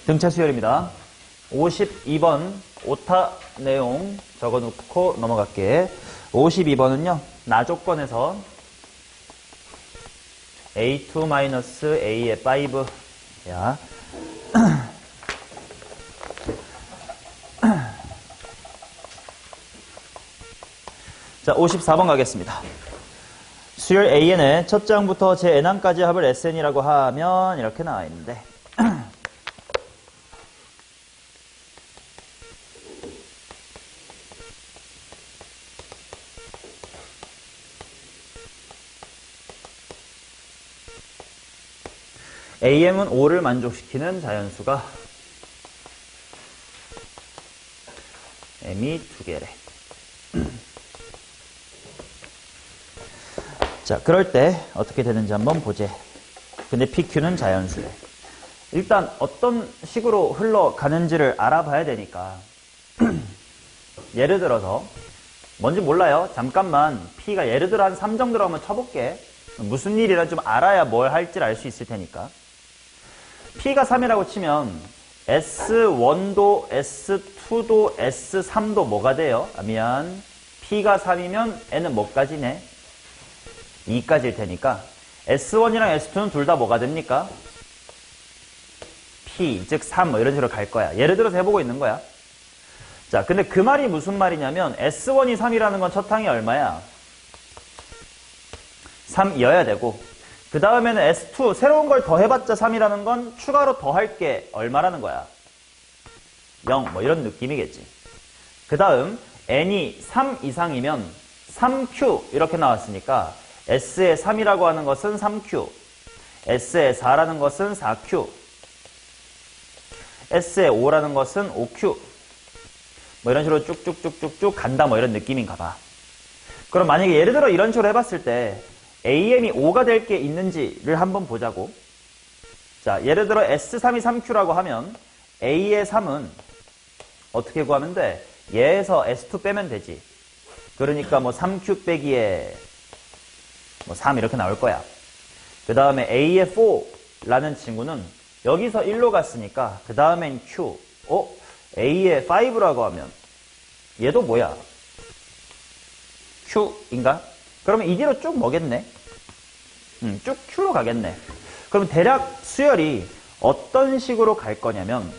등차 수열입니다. 52번 오타 내용 적어놓고 넘어갈게. 52번은요. 나 조건에서 A2-A의 5. 야. 자, 54번 가겠습니다. 수열 AN의 첫 장부터 제 n항까지 합을 SN이라고 하면 이렇게 나와 있는데 AM은 5를 만족시키는 자연수가 M이 2개래. 자, 그럴 때 어떻게 되는지 한번 보제. 근데 PQ는 자연수래. 일단 어떤 식으로 흘러가는지를 알아봐야 되니까 예를 들어서 뭔지 몰라요. 잠깐만 P가 예를 들어 한 3 정도로 한번 쳐볼게. 무슨 일이란 좀 알아야 뭘 할지를 알 수 있을 테니까. P가 3이라고 치면 S1도 S2도 S3도 뭐가 돼요? 아, 미안. P가 3이면 N은 뭐까지네? 2까지일 테니까 S1이랑 S2는 둘 다 뭐가 됩니까? P, 즉 3 뭐 이런 식으로 갈 거야. 예를 들어서 해보고 있는 거야. 자, 근데 그 말이 무슨 말이냐면 S1이 3이라는 건 첫 항이 얼마야? 3이어야 되고 그 다음에는 S2 새로운 걸 더해봤자 3이라는 건 추가로 더할 게 얼마라는 거야? 0 뭐 이런 느낌이겠지. 그 다음 N이 3 이상이면 3Q 이렇게 나왔으니까 S의 3이라고 하는 것은 3Q, S의 4라는 것은 4Q, S의 5라는 것은 5Q 뭐 이런 식으로 쭉쭉쭉쭉쭉 간다 뭐 이런 느낌인가 봐. 그럼 만약에 예를 들어 이런 식으로 해봤을 때 AM이 5가 될 게 있는지를 한번 보자고. 자, 예를 들어 S3이 3Q라고 하면 A의 3은 어떻게 구하면 돼? 얘에서 S2 빼면 되지. 그러니까 뭐 3Q 빼기에 뭐 3 이렇게 나올 거야. 그 다음에 A의 4라는 친구는 여기서 1로 갔으니까 그 다음엔 Q. A의 5라고 하면 얘도 뭐야? Q인가? 그러면 이 뒤로 쭉 뭐겠네? 쭉 Q로 가겠네. 그럼 대략 수열이 어떤 식으로 갈 거냐면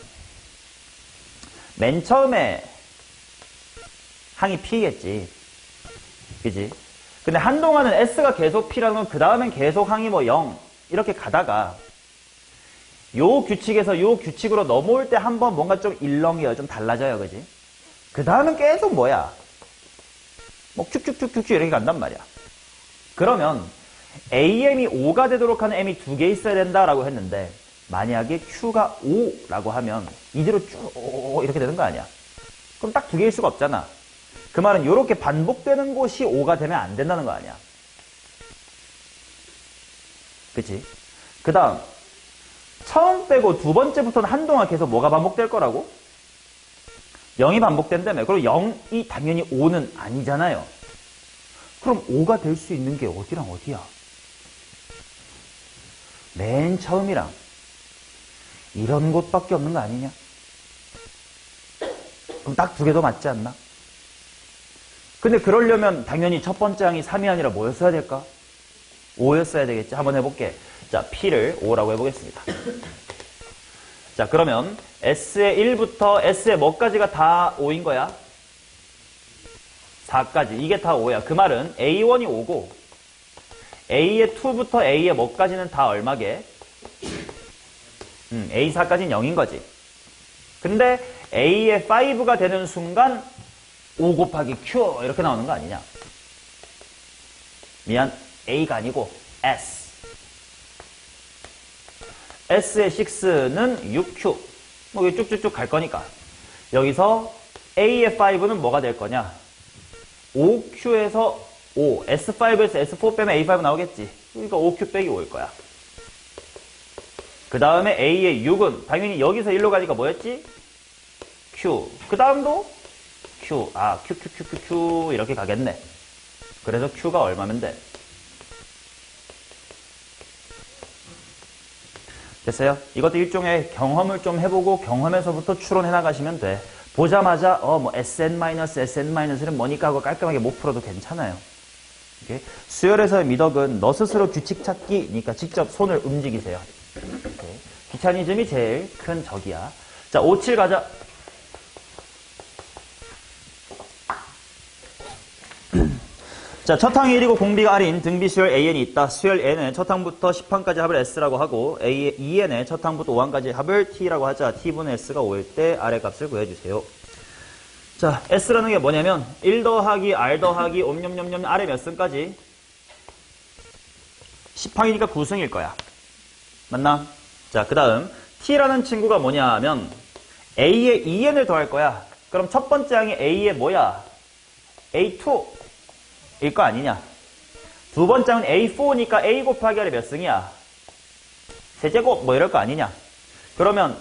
맨 처음에 항이 P겠지. 그지? 근데 한동안은 S가 계속 P라는 건 그 다음엔 계속 항이 뭐 0 이렇게 가다가 요 규칙에서 요 규칙으로 넘어올 때 한번 뭔가 좀 일렁이요. 좀 달라져요. 그지? 그 다음은 계속 뭐야? 뭐 큐큐큐큐큐 이렇게 간단 말이야. 그러면 AM이 5가 되도록 하는 M이 2개 있어야 된다라고 했는데 만약에 Q가 5라고 하면 이대로 쭉 이렇게 되는 거 아니야? 그럼 딱 2개일 수가 없잖아. 그 말은 이렇게 반복되는 곳이 5가 되면 안 된다는 거 아니야? 그치? 그 다음 처음 빼고 두 번째부터는 한동안 계속 뭐가 반복될 거라고? 0이 반복된다며. 그럼 0이 당연히 5는 아니잖아요. 그럼 5가 될 수 있는 게 어디랑 어디야? 맨 처음이랑 이런 곳밖에 없는 거 아니냐? 그럼 딱 2개 더 맞지 않나? 근데 그러려면 당연히 첫 번째 항이 3이 아니라 뭐였어야 될까? 5였어야 되겠지. 한번 해볼게. 자, P를 5라고 해보겠습니다. 자, 그러면 S의 1부터 S의 뭐까지가 다 5인 거야? 4까지. 이게 다 5야. 그 말은 A1이 5고 A의 2부터 A의 뭐까지는 다 얼마게? A4까지는 0인 거지. 근데 A의 5가 되는 순간 5 곱하기 Q 이렇게 나오는 거 아니냐? 미안. A가 아니고 S. S의 6는 6Q. 뭐 쭉쭉쭉 갈 거니까. 여기서 A의 5는 뭐가 될 거냐? 5Q에서 5. S5에서 S4 빼면 A5 나오겠지. 그러니까 5Q 빼기 5일 거야. 그 다음에 A의 6은 당연히 여기서 1로 가니까 뭐였지? Q. 그 다음도 Q. 아, QQQQQ 이렇게 가겠네. 그래서 Q가 얼마면 돼? 됐어요? 이것도 일종의 경험을 좀 해보고 경험에서부터 추론해 나가시면 돼. 보자마자 뭐 SN-SN-는 뭐니까 하고 깔끔하게 못 풀어도 괜찮아요. 오케이? 수열에서의 미덕은 너 스스로 규칙 찾기니까 직접 손을 움직이세요. 오케이? 귀차니즘이 제일 큰 적이야. 자, 5, 7 가자. 자, 첫 항이 1이고 공비가 R인 등비 수열 AN이 있다. 수열 N은 첫 항부터 10항까지 합을 S라고 하고 EN의 첫 항부터 5항까지 합을 T라고 하자. T분의 S가 5일 때 R의 값을 구해주세요. 자, S라는 게 뭐냐면 1 더하기 R 더하기 옴뇸뇸뇸 R의 몇 승까지? 10항이니까 9승일 거야. 맞나? 자, 그 다음 T라는 친구가 뭐냐 하면 A에 EN을 더할 거야. 그럼 첫 번째 항이 A에 뭐야? A2 일 거 아니냐. 두 번째 항은 A4니까 A 곱하기 R의 몇 승이야? 세제곱 뭐 이럴 거 아니냐. 그러면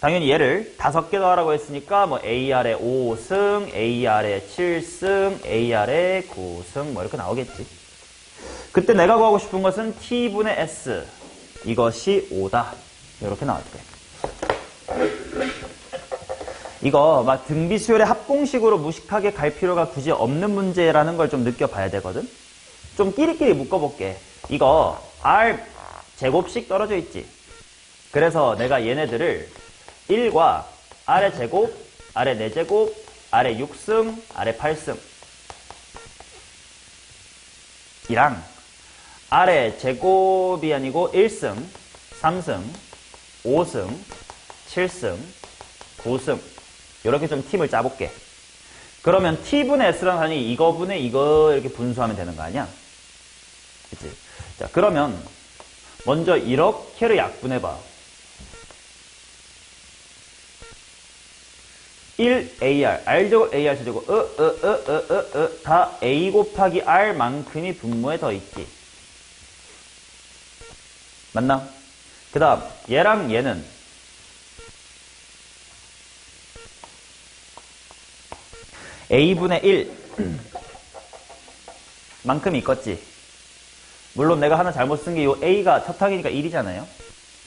당연히 얘를 5개 더하라고 했으니까 뭐 AR의 5승, AR의 7승, AR의 9승 뭐 이렇게 나오겠지. 그때 내가 구하고 싶은 것은 T분의 S 이것이 5다 이렇게 나올 거야. 이거 막 등비수열의 합공식으로 무식하게 갈 필요가 굳이 없는 문제라는 걸 좀 느껴봐야 되거든. 좀 끼리끼리 묶어볼게. 이거 R 제곱씩 떨어져 있지. 그래서 내가 얘네들을 1과 R의 제곱, R의 4제곱, R의 6승, R의 8승 이랑 R의 제곱이 아니고 1승, 3승, 5승, 7승, 9승 이렇게 좀 팀을 짜볼게. 그러면 T분의 S랑 하니 이거분의 이거 이렇게 분수하면 되는 거 아니야? 그치? 자, 그러면 먼저 이렇게를 약분해봐. 1AR, R제곱, AR 세제곱, 다 A 곱하기 R만큼이 분모에 더 있지. 맞나? 그 다음, 얘랑 얘는 A분의 1 만큼 있겠지. 물론 내가 하나 잘못 쓴 게 이 A가 첫 항이니까 1이잖아요.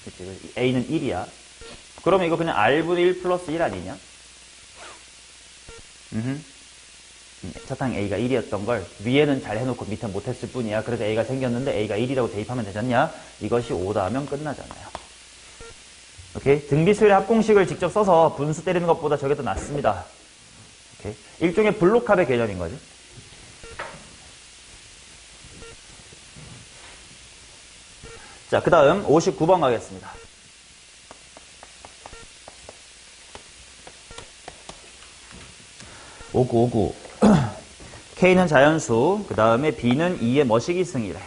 그치? A는 1이야. 그러면 이거 그냥 R분의 1 플러스 1 아니냐? 첫 항 A가 1이었던 걸 위에는 잘 해놓고 밑에 못했을 뿐이야. 그래서 A가 생겼는데 A가 1이라고 대입하면 되잖냐? 이것이 5다 하면 끝나잖아요. 오케이? 등비수열의 합공식을 직접 써서 분수 때리는 것보다 저게 더 낫습니다. 오케이? 일종의 블록합의 개념인 거지. 자, 그 다음 59번 가겠습니다. 오구 K는 자연수, 그 다음에 B는 2의 뭐시기 승이래.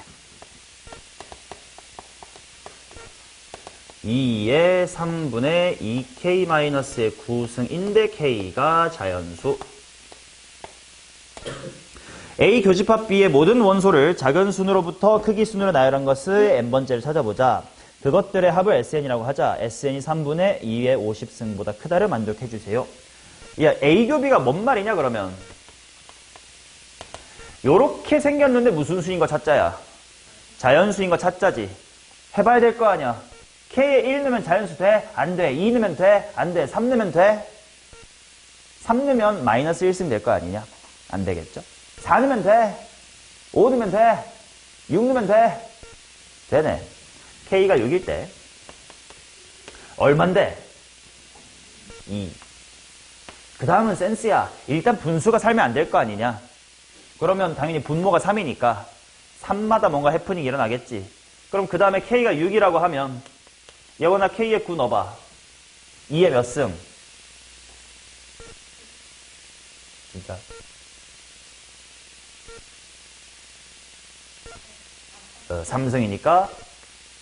2의 3분의 2K-의 9승인데 K가 자연수. A 교집합 B의 모든 원소를 작은 순으로부터 크기 순으로 나열한 것을 n번째를 찾아보자. 그것들의 합을 SN이라고 하자. SN이 3분의 2의 50승보다 크다를 만족해주세요. 야, A 교비가 뭔 말이냐 그러면? 요렇게 생겼는데 무슨 수인 거 찾자야? 자연수인 거 찾자지. 해봐야 될 거 아니야. K에 1 넣으면 자연수 돼? 안 돼. 2 넣으면 돼? 안 돼. 3 넣으면 돼? 3 넣으면 마이너스 1승 될 거 아니냐? 안 되겠죠? 4 넣으면 돼? 5 넣으면 돼? 6 넣으면 돼? 되네. K가 6일 때 얼만데? 2. 그 다음은 센스야. 일단 분수가 살면 안 될 거 아니냐? 그러면 당연히 분모가 3이니까 3마다 뭔가 해프닝이 일어나겠지. 그럼 그 다음에 K가 6이라고 하면 예원아 K에 9 넣어봐. 2에 몇 승? 진짜 3승이니까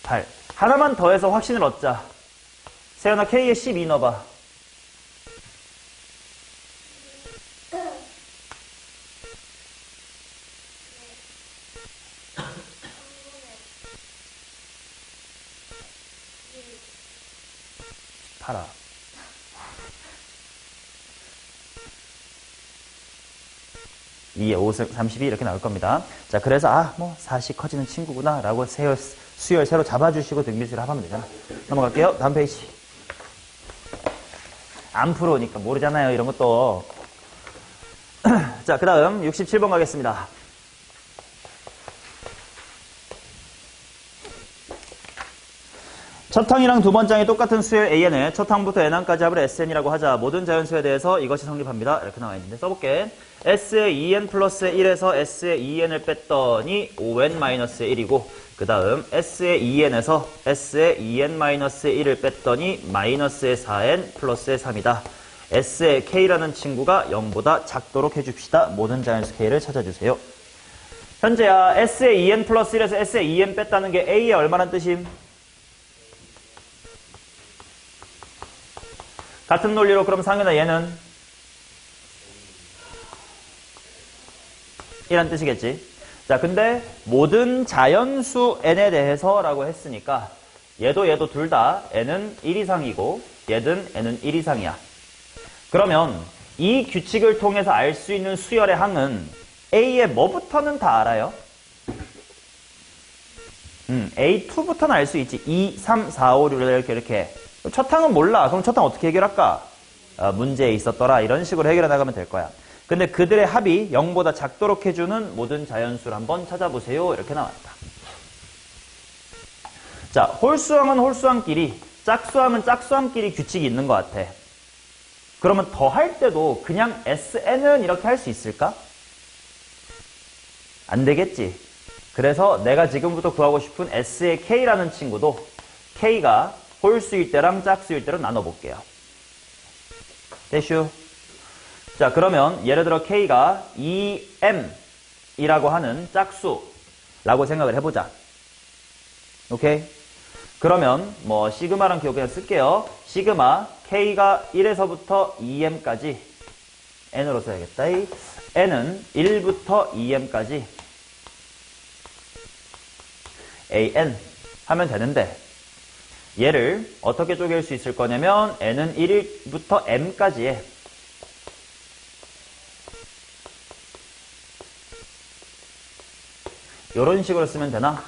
8. 하나만 더해서 확신을 얻자. 세연아 K에 12 넣어봐. 8아. 2에 5승 32 이렇게 나올 겁니다. 자, 그래서 뭐 4씩 커지는 친구구나 라고 수열 새로 잡아주시고 등비수열 합하면 되잖아. 넘어갈게요. 다음 페이지. 안 풀어오니까 모르잖아요. 이런 것도. 자, 그 다음 67번 가겠습니다. 첫 항이랑 두 번째 항이 똑같은 수열 AN을 첫 항부터 N항까지 합을 SN이라고 하자. 모든 자연수에 대해서 이것이 성립합니다. 이렇게 나와 있는데 써볼게. S의 2N 플러스 1에서 S의 2N을 뺐더니 5N-1이고 그 다음 S의 2N에서 S의 2N-1을 뺐더니 마이너스의 4N 플러스의 3이다. S의 K라는 친구가 0보다 작도록 해줍시다. 모든 자연수 K를 찾아주세요. 현재야 S의 2N 플러스 1에서 S의 2N 뺐다는 게 A의 얼마란 뜻임? 같은 논리로 그럼 상윤아 얘는 1란 뜻이겠지. 자, 근데 모든 자연수 n에 대해서 라고 했으니까 얘도 둘 다 n은 1 이상이고 얘든 n은 1 이상이야. 그러면 이 규칙을 통해서 알 수 있는 수열의 항은 A의 뭐부터는 다 알아요? A2부터는 알 수 있지. 2, 3, 4, 5, 6 이렇게. 첫 항은 몰라. 그럼 첫 항 어떻게 해결할까? 문제에 있었더라. 이런 식으로 해결해 나가면 될 거야. 근데 그들의 합이 0보다 작도록 해주는 모든 자연수를 한번 찾아보세요. 이렇게 나왔다. 자, 홀수항은 홀수항끼리, 짝수항은 짝수항끼리 규칙이 있는 것 같아. 그러면 더 할 때도 그냥 SN은 이렇게 할 수 있을까? 안 되겠지. 그래서 내가 지금부터 구하고 싶은 S의 K라는 친구도 K가 홀수일 때랑 짝수일 때로 나눠볼게요. 대슈. 자, 그러면 예를 들어 K가 2M이라고 하는 짝수라고 생각을 해보자. 오케이? 그러면 뭐 시그마랑 기억 그냥 쓸게요. 시그마 K가 1에서부터 2M까지 N으로 써야겠다. N은 1부터 2M까지 AN 하면 되는데 얘를 어떻게 쪼갤 수 있을 거냐면 N은 1부터 M까지에 이런 식으로 쓰면 되나?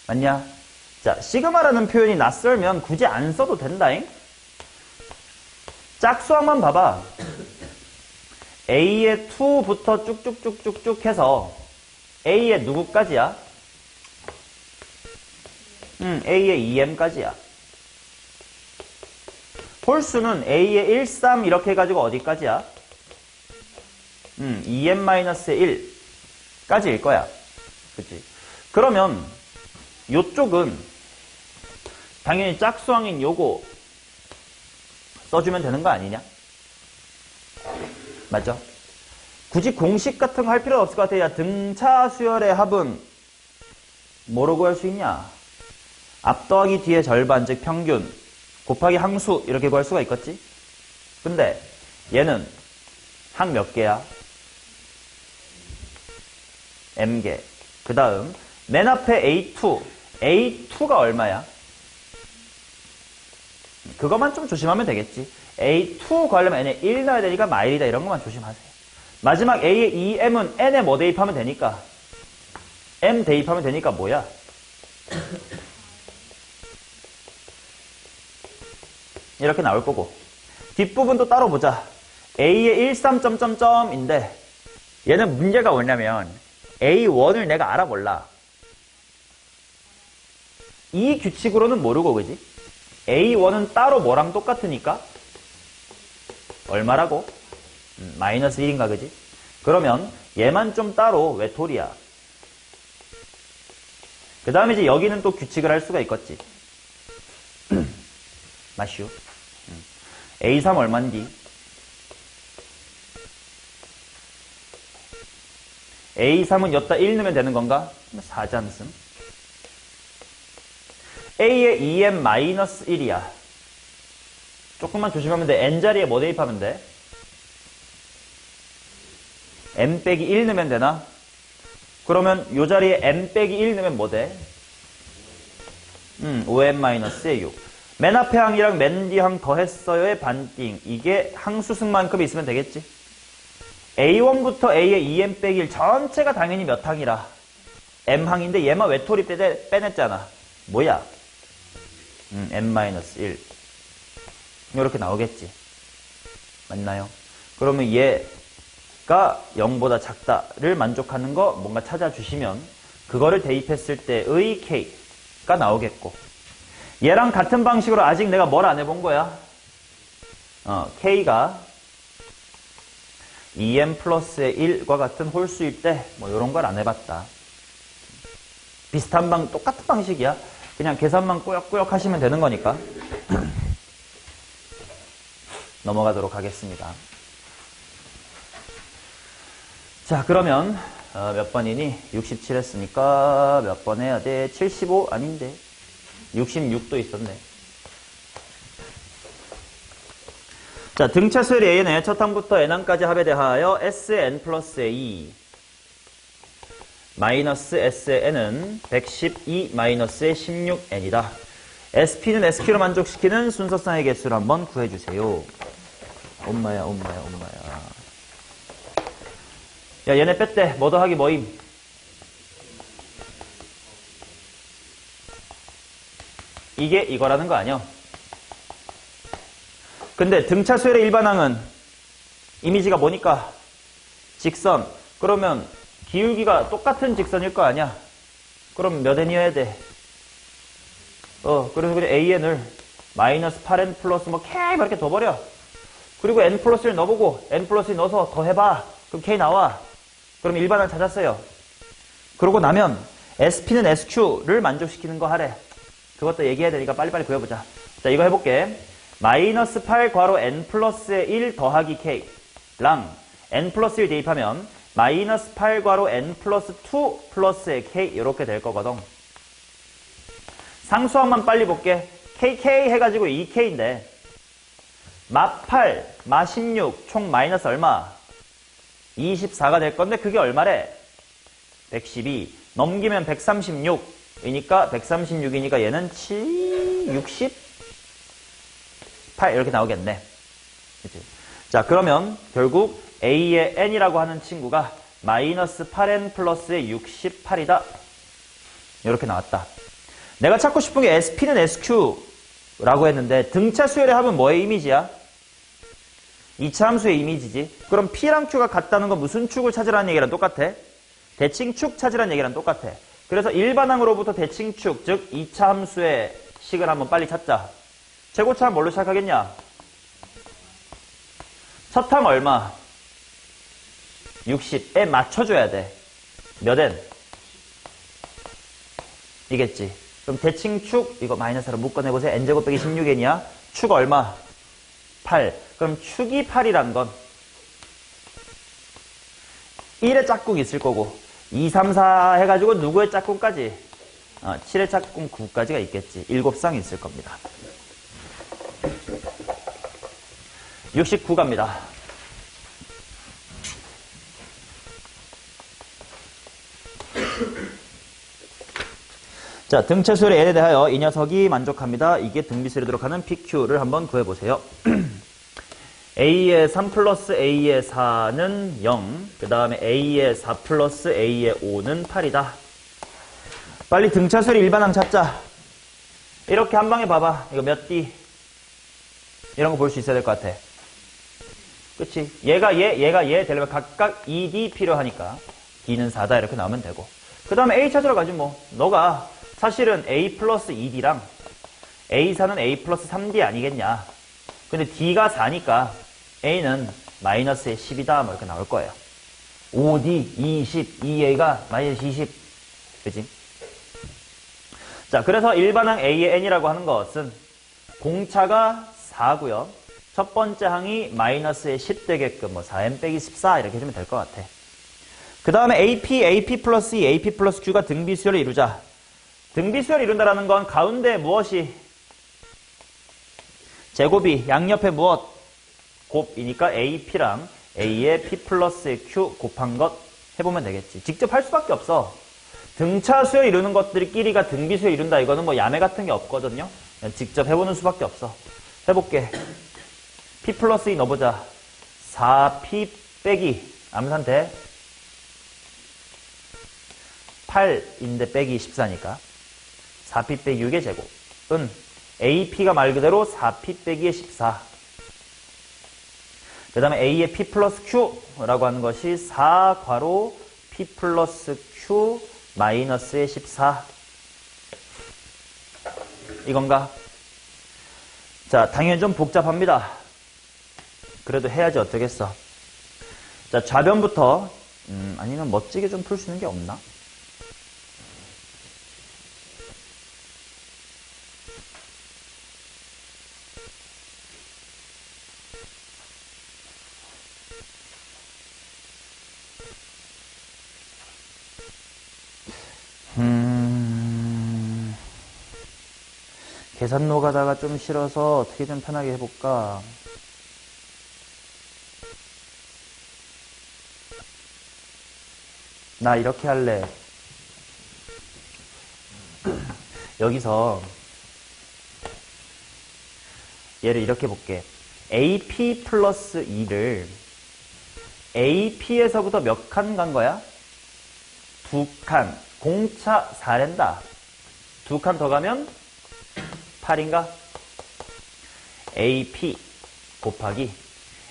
맞냐? 자, 시그마라는 표현이 낯설면 굳이 안 써도 된다잉? 짝수항만 봐봐. A의 2부터 쭉쭉쭉쭉쭉 해서 A의 누구까지야? A의 2M까지야. 홀수는 A의 1, 3 이렇게 해가지고 어디까지야? 2M-1까지일 거야. 그치? 그러면 요쪽은 당연히 짝수항인 요거 써주면 되는 거 아니냐? 맞죠? 굳이 공식 같은 거 할 필요 없을 것 같아. 야, 등차 수열의 합은 뭐로 구할 수 있냐? 앞 더하기 뒤에 절반, 즉 평균 곱하기 항수 이렇게 구할 수가 있겠지? 근데 얘는 항 몇 개야? M개. 그 다음 맨 앞에 A2가 얼마야? 그것만 좀 조심하면 되겠지. A2 구하려면 N에 1 넣어야 되니까 마일이다 이런 것만 조심하세요. 마지막 A의 2M은 N에 뭐 대입하면 되니까? M 대입하면 되니까 뭐야? 이렇게 나올 거고. 뒷부분도 따로 보자. A의 1, 3, 인데 얘는 문제가 뭐냐면 A1을 내가 알아볼라. 이 규칙으로는 모르고, 그지? A1은 따로 뭐랑 똑같으니까 얼마라고? 마이너스 1인가, 그지? 그러면 얘만 좀 따로 외톨이야. 그 다음에 이제 여기는 또 규칙을 할 수가 있겠지. 마슈. A3 얼만디? A3은 여기다 1 넣으면 되는 건가? 4잔승. A의 2M-1이야. 조금만 조심하면 돼. N자리에 뭐 대입하면 돼? M 빼기 1 넣으면 되나? 그러면 요 자리에 M 빼기 1 넣으면 뭐 돼? 5M-6. 맨 앞에 항이랑 맨 뒤 항 더했어요의 반띵. 이게 항수승만큼 있으면 되겠지? A1부터 A의 2M 빼기 1 전체가 당연히 몇 항이라? m항인데 얘만 외톨이 빼냈잖아. 뭐야? n-1 이렇게 나오겠지. 맞나요? 그러면 얘가 0보다 작다를 만족하는 거 뭔가 찾아주시면 그거를 대입했을 때의 k가 나오겠고, 얘랑 같은 방식으로 아직 내가 뭘 안 해본 거야? k가 2m 플러스의 1과 같은 홀수일 때 뭐 이런 걸 안 해봤다. 비슷한 똑같은 방식이야. 그냥 계산만 꾸역꾸역 하시면 되는 거니까. 넘어가도록 하겠습니다. 자, 그러면 몇 번이니? 67 했으니까 몇 번 해야 돼? 75? 아닌데 66도 있었네. 자, 등차 수열이 A는 첫 항부터 N항까지 합에 대하여 Sn 플러스 A 마이너스 S의 N은 112 마이너스의 16N이다. SP는 SQ로 만족시키는 순서상의 개수를 한번 구해주세요. 엄마야. 야, 얘네 뺐대. 뭐 더하기 뭐임? 이게 이거라는 거 아니야? 근데 등차 수열의 일반항은 이미지가 뭐니까? 직선. 그러면 기울기가 똑같은 직선일 거 아니야? 그럼 몇 n이어야 돼? 그래서 그냥 an을 마이너스 8n 플러스 뭐 k 이렇게 둬버려. 그리고 n 플러스 1 넣어보고 n 플러스 1 넣어서 더해봐. 그럼 k 나와. 그럼 일반항 찾았어요. 그러고 나면 SP는 SQ를 만족시키는 거 하래. 그것도 얘기해야 되니까 빨리빨리 구해보자. 자, 이거 해볼게. 마이너스 8 괄호 n 플러스의 1 더하기 k랑 n 플러스 1 대입하면 마이너스 8 괄호 n 플러스 2 플러스의 k 이렇게 될 거거든. 상수항만 빨리 볼게. kk 해가지고 2k인데 마 8, 마 16, 총 마이너스 얼마? 24가 될 건데 그게 얼마래? 112. 넘기면 136이니까 136이니까 얘는 68 이렇게 나오겠네. 그치? 자, 그러면 결국 A의 n이라고 하는 친구가 마이너스 8n 플러스의 68이다. 이렇게 나왔다. 내가 찾고 싶은 게 SP는 SQ라고 했는데 등차 수열의 합은 뭐의 이미지야? 2차 함수의 이미지지. 그럼 P랑 Q가 같다는 건 무슨 축을 찾으라는 얘기랑 똑같아? 대칭축 찾으라는 얘기랑 똑같아. 그래서 일반항으로부터 대칭축, 즉 2차 함수의 식을 한번 빨리 찾자. 최고차는 뭘로 시작하겠냐? 첫 항 얼마? 60에 맞춰줘야 돼. 몇 n? 이겠지. 그럼 대칭축 이거 마이너스로 묶어내보세요. n제곱 빼기 16n이야. 축 얼마? 8. 그럼 축이 8이란 건 1의 짝꿍 있을 거고 2, 3, 4 해가지고 누구의 짝꿍까지? 7의 짝꿍 9까지가 있겠지. 7쌍 있을 겁니다. 69 갑니다. 자, 등차 수열의 n에 대하여 이 녀석이 만족합니다. 이게 등비수열이도록 하는 PQ를 한번 구해보세요. A의 3 플러스 A의 4는 0, 그 다음에 A의 4 플러스 A의 5는 8이다. 빨리 등차 수열의 일반항 찾자. 이렇게 한 방에 봐봐. 이거 몇 D? 이런 거 볼 수 있어야 될 것 같아. 그치? 얘가 얘 되려면 각각 2D 필요하니까 D는 4다 이렇게 나오면 되고, 그 다음에 A 찾으러 가지 뭐. 너가 사실은 A 플러스 2D랑 A4는 A 플러스 3D 아니겠냐. 근데 D가 4니까 A는 마이너스의 10이다 뭐 이렇게 나올 거예요. 5D 20, 2A가 마이너스 20. 그치? 자, 그래서 일반항 A의 n이라고 하는 것은 공차가 4고요. 첫 번째 항이 마이너스의 10 되게끔 뭐 4n 빼기 14 이렇게 해주면 될 것 같아. 그 다음에 AP 플러스 E, AP 플러스 Q가 등비수열을 이루자. 등비수열을 이룬다라는 건 가운데 무엇이? 제곱이 양옆에 무엇? 곱이니까 AP랑 A의 P 플러스 Q 곱한 것 해보면 되겠지. 직접 할 수밖에 없어. 등차 수열 이루는 것들끼리가 등비수열 이룬다. 이거는 뭐 야매 같은 게 없거든요. 그냥 직접 해보는 수밖에 없어. 해볼게. P 플러스 E 넣어보자. 4P 빼기 암산대 8인데 빼기 14니까 4p 빼기 6의 제곱은 AP가 말 그대로 4p 빼기의 14. 그 다음에 A의 P 플러스 Q라고 하는 것이 4 괄호 P 플러스 Q 마이너스의 14. 이건가? 자, 당연히 좀 복잡합니다. 그래도 해야지 어쩌겠어. 자, 좌변부터 아니면 멋지게 좀 풀 수 있는 게 없나? 계산 노가다가 좀 싫어서 어떻게 좀 편하게 해볼까? 나 이렇게 할래. 여기서 얘를 이렇게 볼게. AP 플러스 2를 AP에서부터 몇 칸 간 거야? 2칸. 공차 4랜다. 2칸 더 가면 8인가? AP 곱하기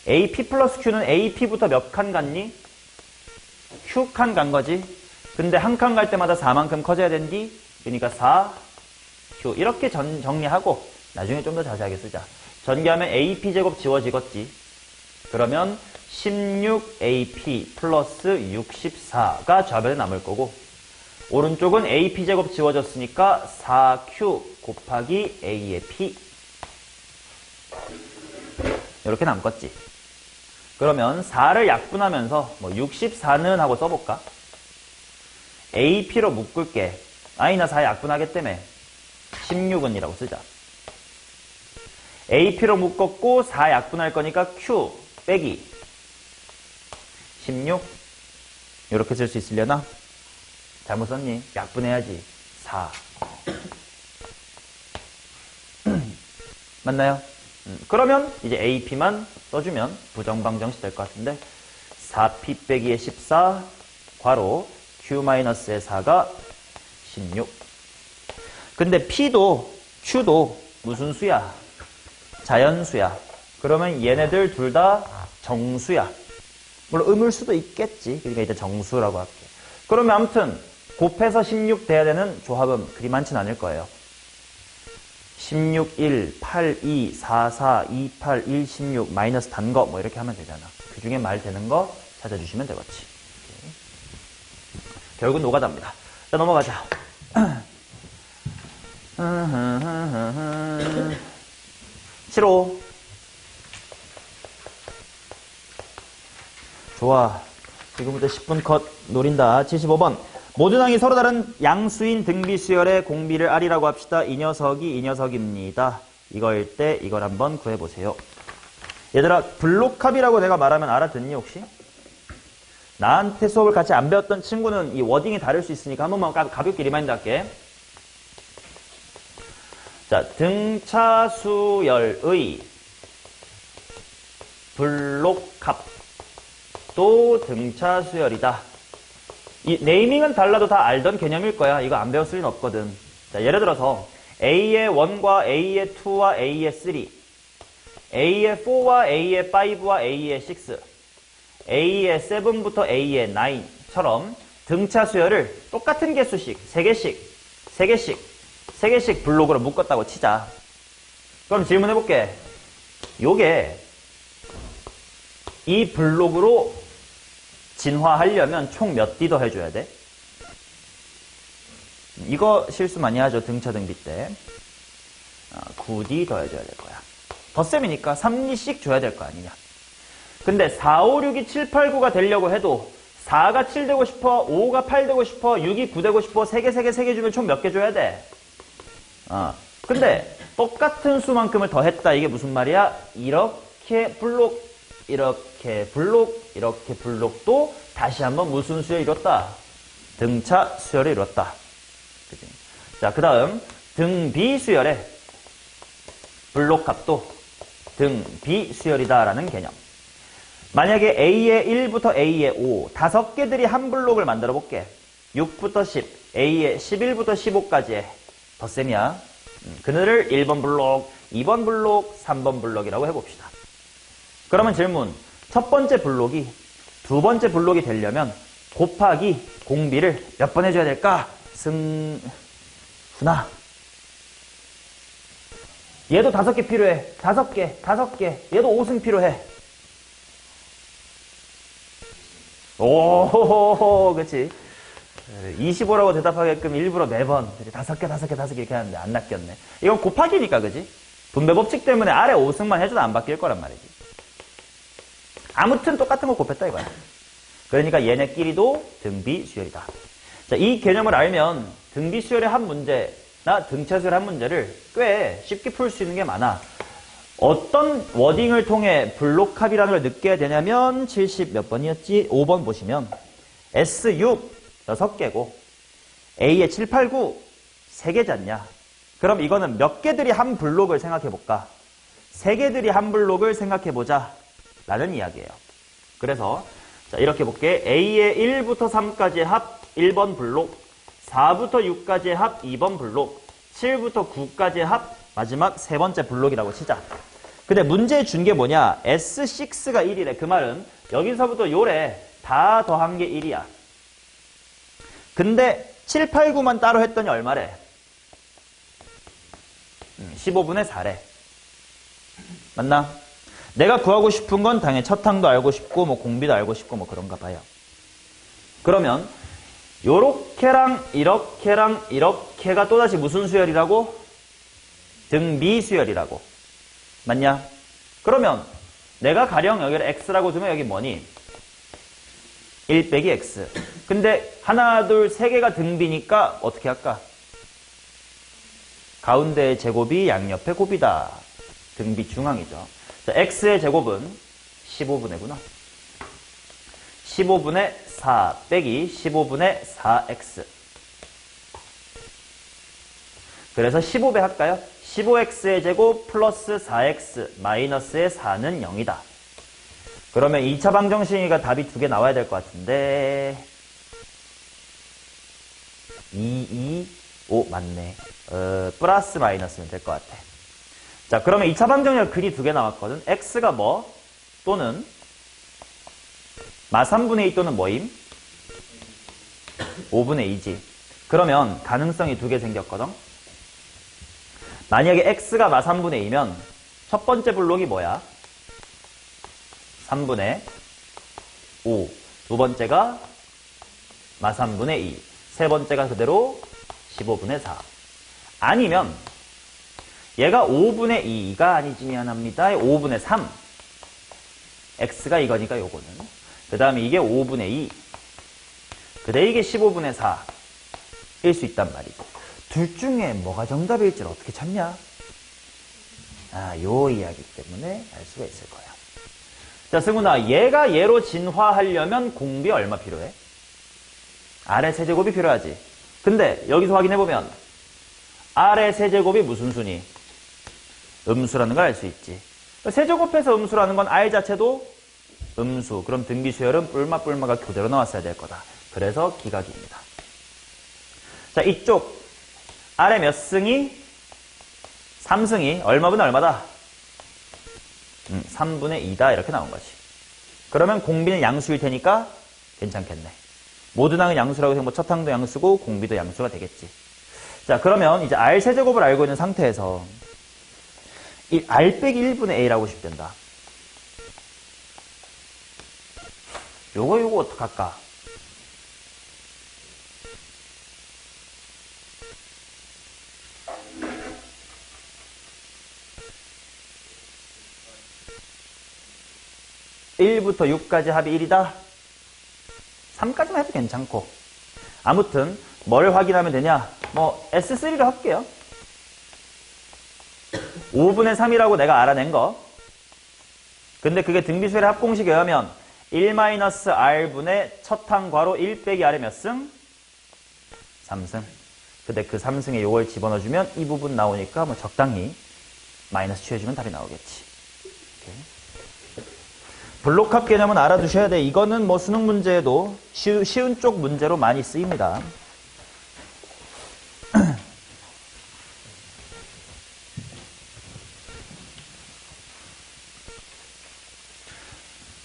AP 플러스 Q는 AP부터 몇 칸 갔니? Q칸 간 거지. 근데 한 칸 갈 때마다 4만큼 커져야 된디. 그러니까 4Q 이렇게 정리하고 나중에 좀 더 자세하게 쓰자. 전개하면 AP제곱 지워지겠지. 그러면 16AP 플러스 64가 좌변에 남을 거고 오른쪽은 AP제곱 지워졌으니까 4Q 곱하기 A의 P 이렇게 남겠지. 그러면 4를 약분하면서 뭐 64는 하고 써볼까? AP로 묶을게. 아니 나 4 약분하겠다며 16은 이라고 쓰자. AP로 묶었고 4 약분할 거니까 Q 빼기 16 이렇게 쓸 수 있으려나? 잘못 썼니? 약분해야지. 4 맞나요? 그러면 이제 AP만 써주면 부정방정식 될 것 같은데 4P 빼기의 14 괄호 Q-의 4가 16. 근데 P도 Q도 무슨 수야? 자연수야. 그러면 얘네들 둘 다 정수야. 물론 음울수도 있겠지. 그러니까 이제 정수라고 할게. 그러면 아무튼 곱해서 16 돼야 되는 조합은 그리 많진 않을 거예요. 16, 1, 8, 2, 4, 4, 2, 8, 1, 16, 마이너스 단 거 뭐 이렇게 하면 되잖아. 그 중에 말 되는 거 찾아주시면 되겠지. 결국은 노가다입니다. 자, 넘어가자. 7호. 좋아. 지금부터 10분 컷 노린다. 75번. 모든 항이 서로 다른 양수인 등비 수열의 공비를 R이라고 합시다. 이 녀석이 이 녀석입니다. 이거일 때 이걸 한번 구해보세요. 얘들아, 블록합이라고 내가 말하면 알아듣니 혹시? 나한테 수업을 같이 안 배웠던 친구는 이 워딩이 다를 수 있으니까 한 번만 가볍게 리마인드 할게. 자, 등차수열의 블록합도 등차수열이다. 이 네이밍은 달라도 다 알던 개념일 거야. 이거 안 배웠을 리는 없거든. 자, 예를 들어서 A의 1과 A의 2와 A의 3, A의 4와 A의 5와 A의 6, A의 7부터 A의 9처럼 등차 수열을 똑같은 개수씩 3개씩 블록으로 묶었다고 치자. 그럼 질문해볼게. 요게 이 블록으로 진화하려면 총 몇 D 더 해줘야 돼? 이거 실수 많이 하죠. 등차 등비 때. 9D 더 해줘야 될 거야. 덧셈이니까 3D씩 줘야 될 거 아니냐. 근데 4, 5, 6이 7, 8, 9가 되려고 해도 4가 7 되고 싶어, 5가 8 되고 싶어, 6이 9 되고 싶어, 3개 주면 총 몇 개 줘야 돼? 근데 똑같은 수만큼을 더 했다. 이게 무슨 말이야? 이렇게 블록, 이렇게 블록도 다시 한번 무슨 수열을 이뤘다? 등차 수열을 이뤘다. 그치? 자, 그 다음 등비 수열의 블록합도 등비 수열이다라는 개념. 만약에 A의 1부터 A의 5, 5개들이 한 블록을 만들어 볼게. 6부터 10, A의 11부터 15까지의 덧셈이야. 그늘을 1번 블록, 2번 블록, 3번 블록이라고 해봅시다. 그러면 질문, 첫 번째 블록이 두 번째 블록이 되려면 곱하기 공비를 몇 번 해줘야 될까? 승훈아, 얘도 5개 필요해. 5개. 얘도 5승 필요해. 오, 그치. 25라고 대답하게끔 일부러 매번 5개 이렇게 하는데 안 낚였네. 이건 곱하기니까, 그지? 분배 법칙 때문에 아래 5승만 해줘도 안 바뀔 거란 말이지. 아무튼 똑같은 거 곱했다 이거야. 그러니까 얘네끼리도 등비 수열이다. 자, 이 개념을 알면 등비 수열의 한 문제나 등차 수열의 한 문제를 꽤 쉽게 풀 수 있는 게 많아. 어떤 워딩을 통해 블록합이라는 걸 느껴야 되냐면 70 몇 번이었지? 5번 보시면 S6 6개고 A에 7, 8, 9 3개잖냐? 그럼 이거는 몇 개들이 한 블록을 생각해볼까? 3개들이 한 블록을 생각해보자 라는 이야기예요. 그래서 자, 이렇게 볼게. A의 1부터 3까지의 합 1번 블록, 4부터 6까지의 합 2번 블록, 7부터 9까지의 합 마지막 세 번째 블록이라고 치자. 근데 문제에 준 게 뭐냐? S6가 1이래. 그 말은 여기서부터 요래 다 더한 게 1이야. 근데 7, 8, 9만 따로 했더니 얼마래? 15분의 4래. 맞나? 내가 구하고 싶은 건 당연히 첫 항도 알고 싶고 뭐 공비도 알고 싶고 뭐 그런가 봐요. 그러면 요렇게랑 이렇게랑 이렇게가 또다시 무슨 수열이라고? 등비 수열이라고. 맞냐? 그러면 내가 가령 여기를 x라고 두면 여기 뭐니? 1 빼기 x. 근데 하나, 둘, 세 개가 등비니까 어떻게 할까? 가운데의 제곱이 양옆의 곱이다. 등비 중앙이죠. 자, x의 제곱은 15분의구나. 15분의 4 빼기 15분의 4x. 그래서 15배 할까요? 15x의 제곱 플러스 4x 마이너스의 4는 0이다. 그러면 2차 방정식이니까 답이 2개 나와야 될 것 같은데 2, 5 맞네. 플러스 마이너스면 될 것 같아. 자, 그러면 2차 방정식 근이 2개 나왔거든. x가 뭐? 또는 마 3분의 2 또는 뭐임? 5분의 2지. 그러면 가능성이 2개 생겼거든. 만약에 x가 마 3분의 2면 첫 번째 블록이 뭐야? 3분의 5. 두 번째가 마 3분의 2. 세 번째가 그대로 15분의 4. 아니면 얘가 5분의 2가 아니지 미안합니다. 5분의 3. x가 이거니까 요거는. 그 다음에 이게 5분의 2. 그다음에 이게 15분의 4일 수 있단 말이고. 둘 중에 뭐가 정답일지를 어떻게 찾냐? 요 이야기 때문에 알 수가 있을 거야. 자, 승훈아, 얘가 얘로 진화하려면 공비 얼마 필요해? 아래 세제곱이 필요하지. 근데 여기서 확인해보면 아래 세제곱이 무슨 수니? 음수라는 걸 알 수 있지. 세제곱해서 음수라는 건 R 자체도 음수. 그럼 등비수열은 뿔마가 그대로 나왔어야 될 거다. 그래서 기각입니다. 자, 이쪽 아래 몇 승이? 3승이 얼마분의 얼마다? 3분의 2다 이렇게 나온 거지. 그러면 공비는 양수일 테니까 괜찮겠네. 모든 항은 양수라고 해서 뭐 첫 항도 양수고 공비도 양수가 되겠지. 자, 그러면 이제 R 세제곱을 알고 있는 상태에서 이 R 빼기 1분의 A라고 싶된다. 요거 어떡할까? (1부터 6까지) 합이 1이다? 3까지만 해도 괜찮고. 아무튼 뭘 확인하면 되냐? 뭐 S3로 할게요. 5분의 3이라고 내가 알아낸 거. 근데 그게 등비수열의 합공식에 의하면 1-R분의 첫 항 괄호 1 빼기 R의 몇 승? 3승. 근데 그 3승에 요걸 집어넣어주면 이 부분 나오니까 뭐 적당히 마이너스 취해주면 답이 나오겠지. 오케이. 블록합 개념은 알아두셔야 돼. 이거는 뭐 수능 문제에도 쉬운 쪽 문제로 많이 쓰입니다.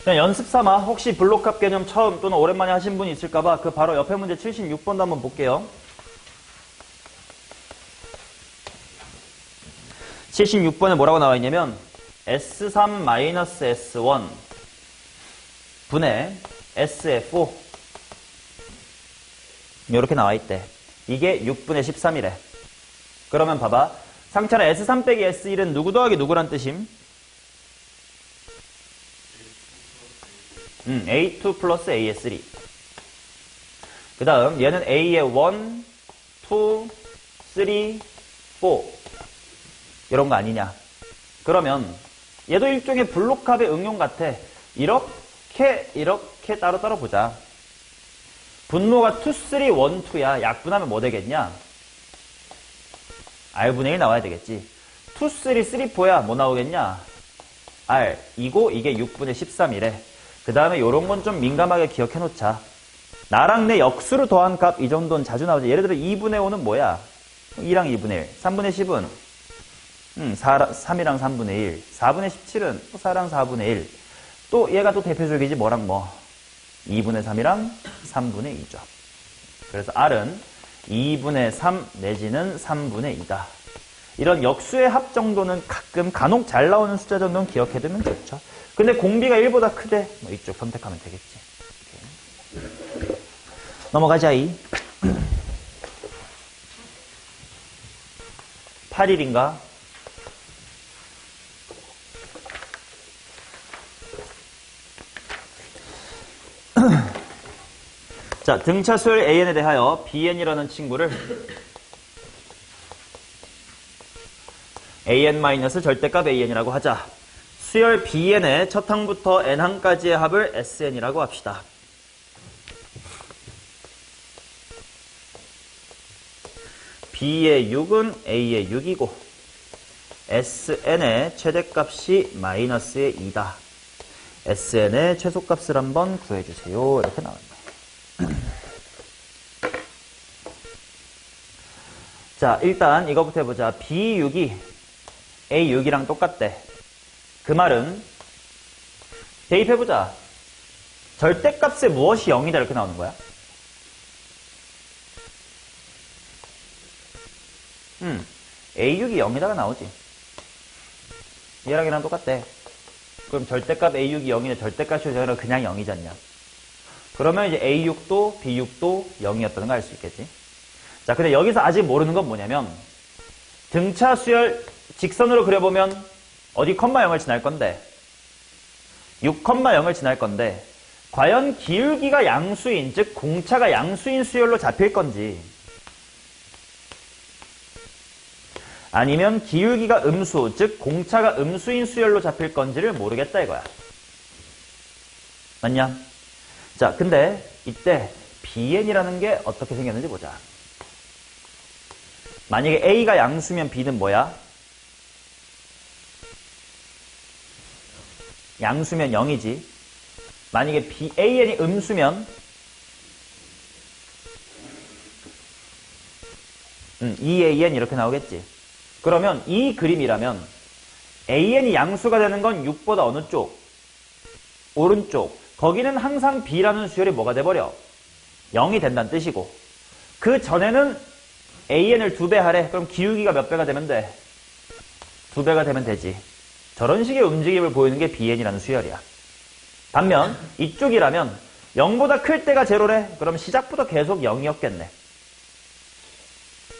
그냥 연습 삼아 혹시 블록합 개념 처음 또는 오랜만에 하신 분이 있을까봐 그 바로 옆에 문제 76번도 한번 볼게요. 76번에 뭐라고 나와 있냐면 S3-S1 분의 SF5 이렇게 나와 있대. 이게 6분의 13이래. 그러면 봐봐. 상차는 S3 빼기 S1은 누구 더하기 누구란 뜻임? A2 플러스 AS3. 그 다음 얘는 A의 1, 2, 3, 4 이런 거 아니냐. 그러면 얘도 일종의 블록합의 응용 같아. 이렇게 따로따로 보자. 분모가 2, 3, 1, 2야. 약분하면 뭐 되겠냐? R분의 1 나와야 되겠지. 2, 3, 3, 4야. 뭐 나오겠냐? R. 이고 이게 6분의 13이래. 그 다음에 요런 건 좀 민감하게 기억해 놓자. 나랑 내 역수로 더한 값 이 정도는 자주 나오지. 예를 들어 2분의 5는 뭐야? 2랑 2분의 1. 3분의 10은 3이랑 3분의 1. 4분의 17은 또 4랑 4분의 1. 또 얘가 또 대표적이지 뭐랑 뭐 2분의 3이랑 3분의 2죠. 그래서 R은 2분의 3 내지는 3분의 2다. 이런 역수의 합 정도는 가끔 간혹 잘 나오는 숫자 정도는 기억해두면 좋죠. 근데 공비가 1보다 크대. 뭐 이쪽 선택하면 되겠지. 이렇게. 넘어가자. 8일인가? 자, 등차 수열 AN에 대하여 BN이라는 친구를 AN- 절대값 AN이라고 하자. 수열 BN의 첫 항부터 N항까지의 합을 SN이라고 합시다. B의 6은 A의 6이고 SN의 최대값이 마이너스의 2다. SN의 최소값을 한번 구해주세요. 이렇게 나왔네. 자, 일단 이거부터 해보자. B6이 A6이랑 똑같대. 그 말은 대입해보자. 절대값에 무엇이 0이다 이렇게 나오는 거야. A6이 0이다가 나오지. 얘랑 얘랑 똑같대. 그럼 절대값 A6이 0이네. 절대값이 0이라 그냥 0이잖냐. 그러면 이제 A6도 B6도 0이었다는 걸 알 수 있겠지. 자, 근데 여기서 아직 모르는 건 뭐냐면 등차 수열 직선으로 그려보면 어디 컴마 0을 지날 건데 6,0을 지날 건데 과연 기울기가 양수인 즉 공차가 양수인 수열로 잡힐 건지 아니면 기울기가 음수 즉 공차가 음수인 수열로 잡힐 건지를 모르겠다 이거야. 맞냐? 자, 근데 이때 BN이라는 게 어떻게 생겼는지 보자. 만약에 A가 양수면 B는 뭐야? 양수면 0이지. 만약에 AN이 음수면 2AN 이렇게 나오겠지. 그러면 이 그림이라면 AN이 양수가 되는 건 6보다 어느 쪽? 오른쪽. 거기는 항상 B라는 수열이 뭐가 돼버려? 0이 된다는 뜻이고 그 전에는 AN을 2배 하래. 그럼 기울기가 몇 배가 되면 돼? 2배가 되면 되지. 저런 식의 움직임을 보이는 게 BN이라는 수열이야. 반면 이쪽이라면 0보다 클 때가 제로래. 그럼 시작부터 계속 0이었겠네.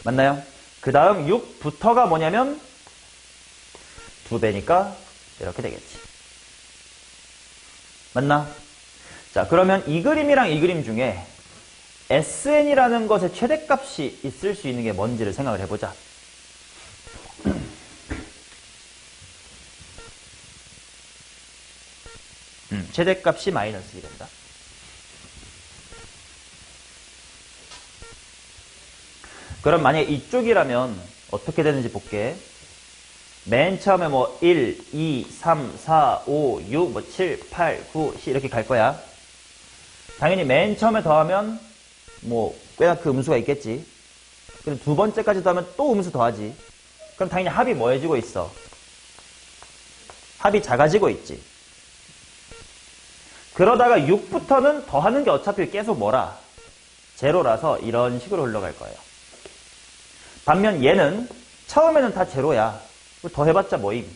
맞나요? 그 다음 6부터가 뭐냐면 2배니까 이렇게 되겠지. 맞나? 자, 그러면 이 그림이랑 이 그림 중에 SN이라는 것의 최대값이 있을 수 있는 게 뭔지를 생각을 해보자. 최대값이 마이너스 1이다. 그럼 만약에 이쪽이라면 어떻게 되는지 볼게. 맨 처음에 뭐 1, 2, 3, 4, 5, 6, 뭐 7, 8, 9, 10 이렇게 갈 거야. 당연히 맨 처음에 더하면 뭐 꽤나 그 음수가 있겠지. 근데 두 번째까지 더하면 또 음수 더하지. 그럼 당연히 합이 뭐 해지고 있어? 합이 작아지고 있지. 그러다가 6부터는 더하는 게 어차피 계속 뭐라? 제로라서 이런 식으로 흘러갈 거예요. 반면 얘는 처음에는 다 제로야. 더해봤자 뭐임?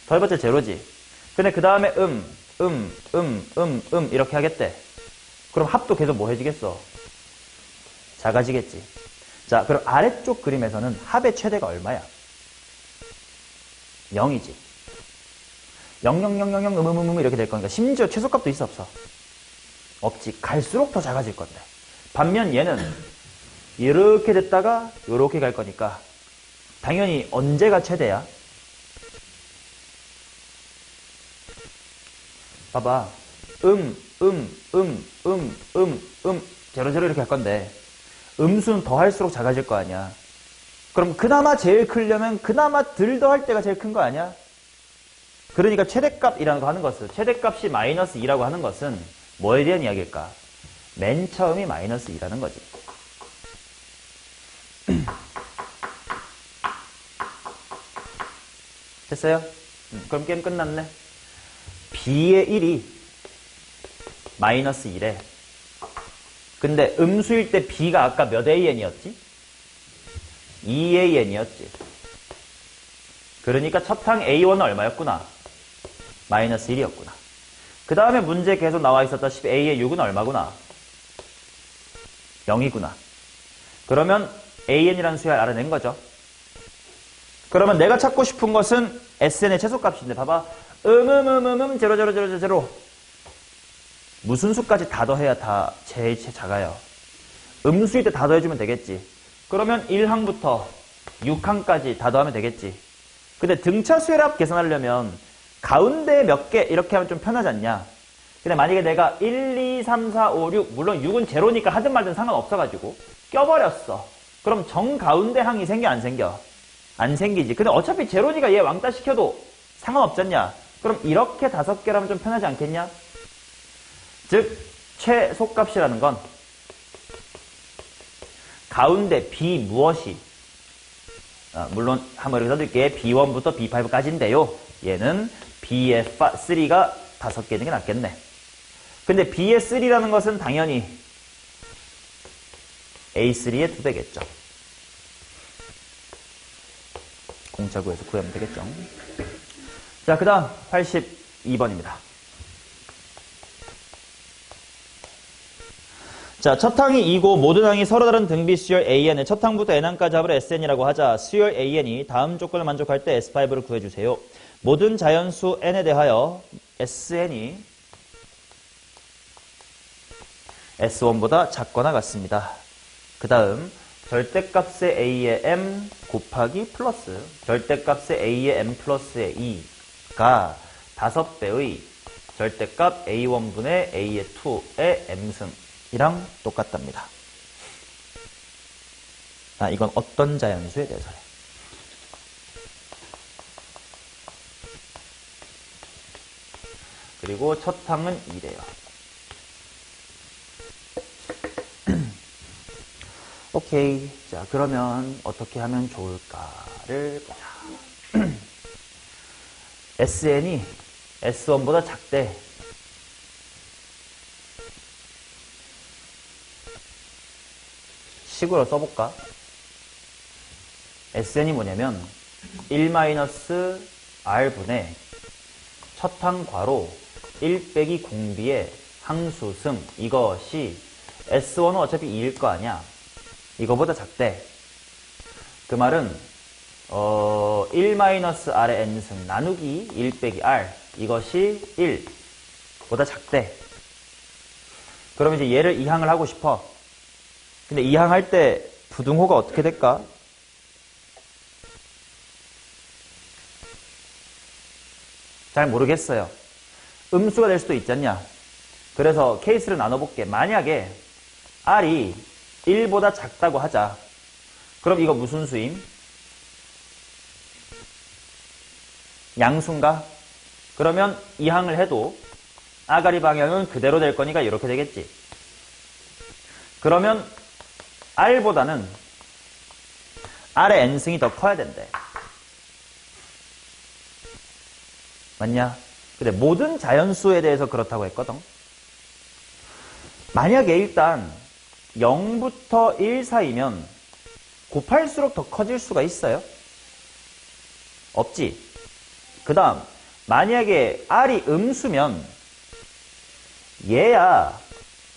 더해봤자 제로지. 근데 그 다음에 이렇게 하겠대. 그럼 합도 계속 뭐 해지겠어? 작아지겠지. 자, 그럼 아래쪽 그림에서는 합의 최대가 얼마야? 0이지. 00000 이렇게 될 거니까 심지어 최소값도 있어 없어? 없지. 갈수록 더 작아질 건데. 반면 얘는 이렇게 됐다가 이렇게 갈 거니까 당연히 언제가 최대야? 봐봐. 제로 이렇게 할 건데 음수는 더할수록 작아질 거 아니야. 그럼 그나마 제일 크려면 그나마 덜 더할 때가 제일 큰 거 아니야? 그러니까 최대값이라는 거 하는 것은 최대값이 마이너스 2라고 하는 것은 뭐에 대한 이야기일까? 맨 처음이 마이너스 2라는 거지. 됐어요? 그럼 게임 끝났네. b의 1이 마이너스 1에 근데 음수일 때 b가 아까 몇 an이었지? 2an이었지. 그러니까 첫 항 a1은 얼마였구나? 마이너스 1이었구나. 그 다음에 문제 계속 나와 있었다시피 a의 6은 얼마구나? 0이구나. 그러면 an이라는 수를 알아낸 거죠. 그러면 내가 찾고 싶은 것은 sn의 최소값인데 봐봐. 제로 무슨 수까지 다 더해야 다 제일 작아요? 음수일 때 다 더해주면 되겠지. 그러면 1항부터 6항까지 다 더하면 되겠지. 근데 등차 수열합 계산하려면 가운데 몇 개 이렇게 하면 좀 편하지 않냐? 근데 만약에 내가 1, 2, 3, 4, 5, 6 물론 6은 제로니까 하든 말든 상관없어가지고 껴버렸어. 그럼 정가운데 항이 생겨 안 생겨? 안 생기지. 근데 어차피 제로니까 얘 왕따 시켜도 상관없잖냐? 그럼 이렇게 5개라면 좀 편하지 않겠냐? 즉 최소값이라는 건 가운데 b 무엇이 물론 한번 이렇게 써드릴게. b1부터 b5까지인데요. 얘는 b의 3가 5개 있는 게 낫겠네. 근데 b의 3라는 것은 당연히 a3의 2배겠죠. 공차구에서 구하면 되겠죠. 자, 그 다음 82번입니다. 자, 첫 항이 2고 모든 항이 서로 다른 등비 수열 AN을 첫 항부터 N항까지 합을 SN이라고 하자 수열 AN이 다음 조건을 만족할 때 S5를 구해주세요. 모든 자연수 N에 대하여 SN이 S1보다 작거나 같습니다. 그 다음 절대값의 A의 M 곱하기 플러스 절대값의 A의 M 플러스의 2가 5배의 절대값 A1분의 A의 2의 M승 이랑 똑같답니다. 이건 어떤 자연수에 대해서래. 그리고 첫 항은 2래요. 오케이. 자, 그러면 어떻게 하면 좋을까를 보자. SN이 S1보다 작대. 식으로 써볼까? SN이 뭐냐면 1-R분의 첫항 괄호 1 빼기 공비의 항수승 이것이 S1은 어차피 2일 거 아니야. 이거보다 작대. 그 말은 1-R의 N승 나누기 1 빼기 R 이것이 1보다 작대. 그럼 이제 얘를 2항을 하고 싶어. 근데 2항 할 때 부등호가 어떻게 될까? 잘 모르겠어요. 음수가 될 수도 있잖냐. 그래서 케이스를 나눠볼게. 만약에 R이 1보다 작다고 하자. 그럼 이거 무슨 수임? 양수인가? 그러면 이 항을 해도 아가리 방향은 그대로 될 거니까 이렇게 되겠지. 그러면 R보다는 R의 n승이 더 커야 된대. 맞냐? 근데 모든 자연수에 대해서 그렇다고 했거든. 만약에 일단 0부터 1 사이면 곱할수록 더 커질 수가 있어요? 없지. 그 다음 만약에 R이 음수면 얘야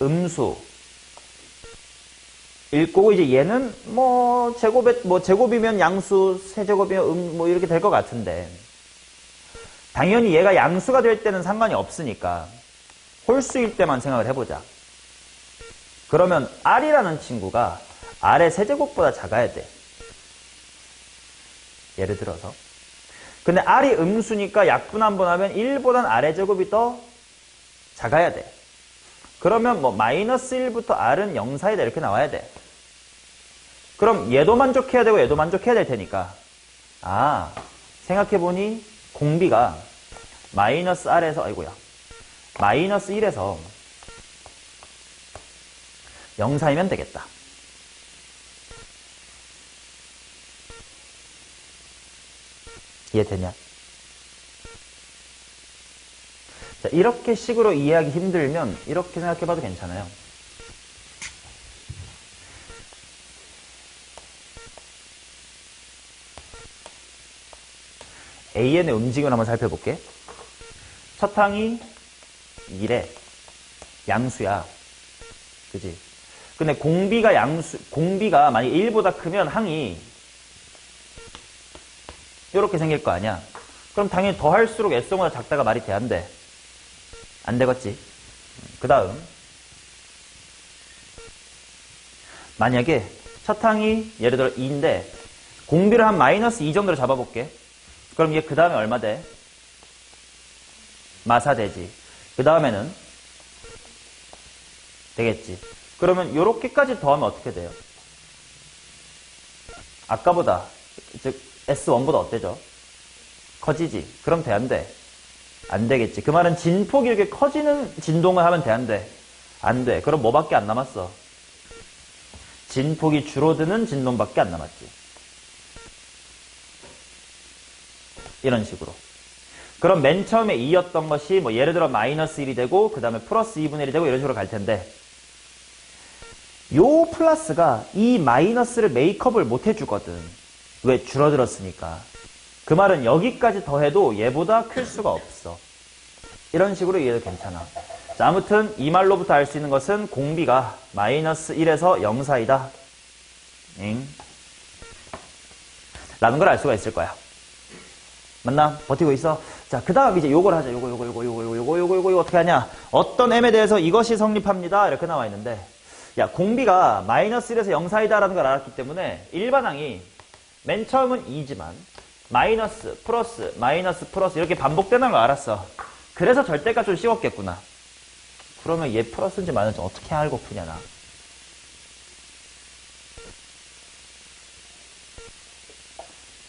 음수 일 거고 이제 얘는 뭐 제곱이면 양수, 세제곱이면 뭐 이렇게 될 것 같은데 당연히 얘가 양수가 될 때는 상관이 없으니까 홀수일 때만 생각을 해보자. 그러면 R이라는 친구가 R의 세제곱보다 작아야 돼. 예를 들어서. 근데 R이 음수니까 약분 한번 하면 1보단 R의 제곱이 더 작아야 돼. 그러면 뭐 마이너스 1부터 R은 0 사이다 이렇게 나와야 돼. 그럼 얘도 만족해야 되고 얘도 만족해야 될 테니까 생각해보니 공비가 마이너스 R에서 마이너스 1에서 0 사이면 되겠다. 이해되냐? 자, 이렇게 식으로 이해하기 힘들면 이렇게 생각해봐도 괜찮아요. AN의 움직임을 한번 살펴볼게. 첫 항이 1에 양수야. 그지? 근데 공비가 만약 1보다 크면 항이 이렇게 생길 거 아니야. 그럼 당연히 더 할수록 S보다 작다가 말이 돼, 안 돼? 안 되겠지. 그 다음 만약에 첫 항이 예를 들어 2인데 공비를 한 마이너스 2 정도로 잡아볼게. 그럼 얘 그 다음에 얼마 돼? 마사되지. 그 다음에는 되겠지. 그러면 요렇게까지 더하면 어떻게 돼요? 아까보다 즉 S1보다 어때죠? 커지지. 그럼 돼, 안 돼? 안 되겠지. 그 말은 진폭이 이렇게 커지는 진동을 하면 돼, 안 돼? 안 돼. 그럼 뭐밖에 안 남았어? 진폭이 줄어드는 진동밖에 안 남았지. 이런 식으로. 그럼 맨 처음에 2였던 것이 뭐 예를 들어 마이너스 1이 되고 그 다음에 플러스 2분의 1이 되고 이런 식으로 갈 텐데 요 플러스가 이 마이너스를 메이크업을 못 해주거든. 왜? 줄어들었으니까. 그 말은 여기까지 더해도 얘보다 클 수가 없어. 이런 식으로 이해도 괜찮아. 자, 아무튼 이 말로부터 알 수 있는 것은 공비가 마이너스 1에서 0 사이다. 라는 걸 알 수가 있을 거야. 맞나? 버티고 있어? 자, 그 다음 이제 요걸 하자. 요거 어떻게 하냐? 어떤 m에 대해서 이것이 성립합니다. 이렇게 나와 있는데 야, 공비가 마이너스 1에서 0 사이다라는 걸 알았기 때문에 일반항이 맨 처음은 2지만 마이너스, 플러스, 마이너스, 플러스 이렇게 반복되는 걸 알았어. 그래서 절대값 좀 씌웠겠구나. 그러면 얘 플러스인지 마이너스인지 어떻게 알고 푸냐, 나.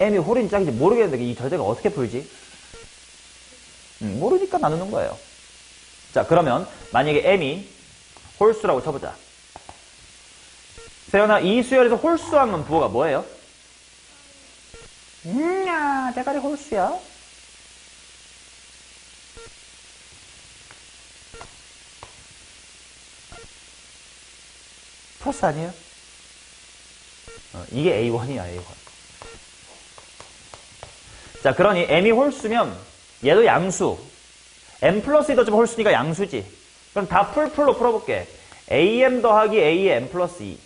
m이 홀인지 짝인지 모르겠는데 이 절대값 어떻게 풀지? 모르니까 나누는 거예요. 자, 그러면 만약에 m이 홀수라고 쳐보자. 세연아, 이 수열에서 홀수하면 부호가 뭐예요? 대가리 홀수야. 플러스 아니에요? 이게 A1이야, A1. 자, 그러니 m이 홀수면 얘도 양수. m 플러스 2 더하면 홀수니까 양수지. 그럼 다 풀로 풀어볼게. am 더하기 a의 m 플러스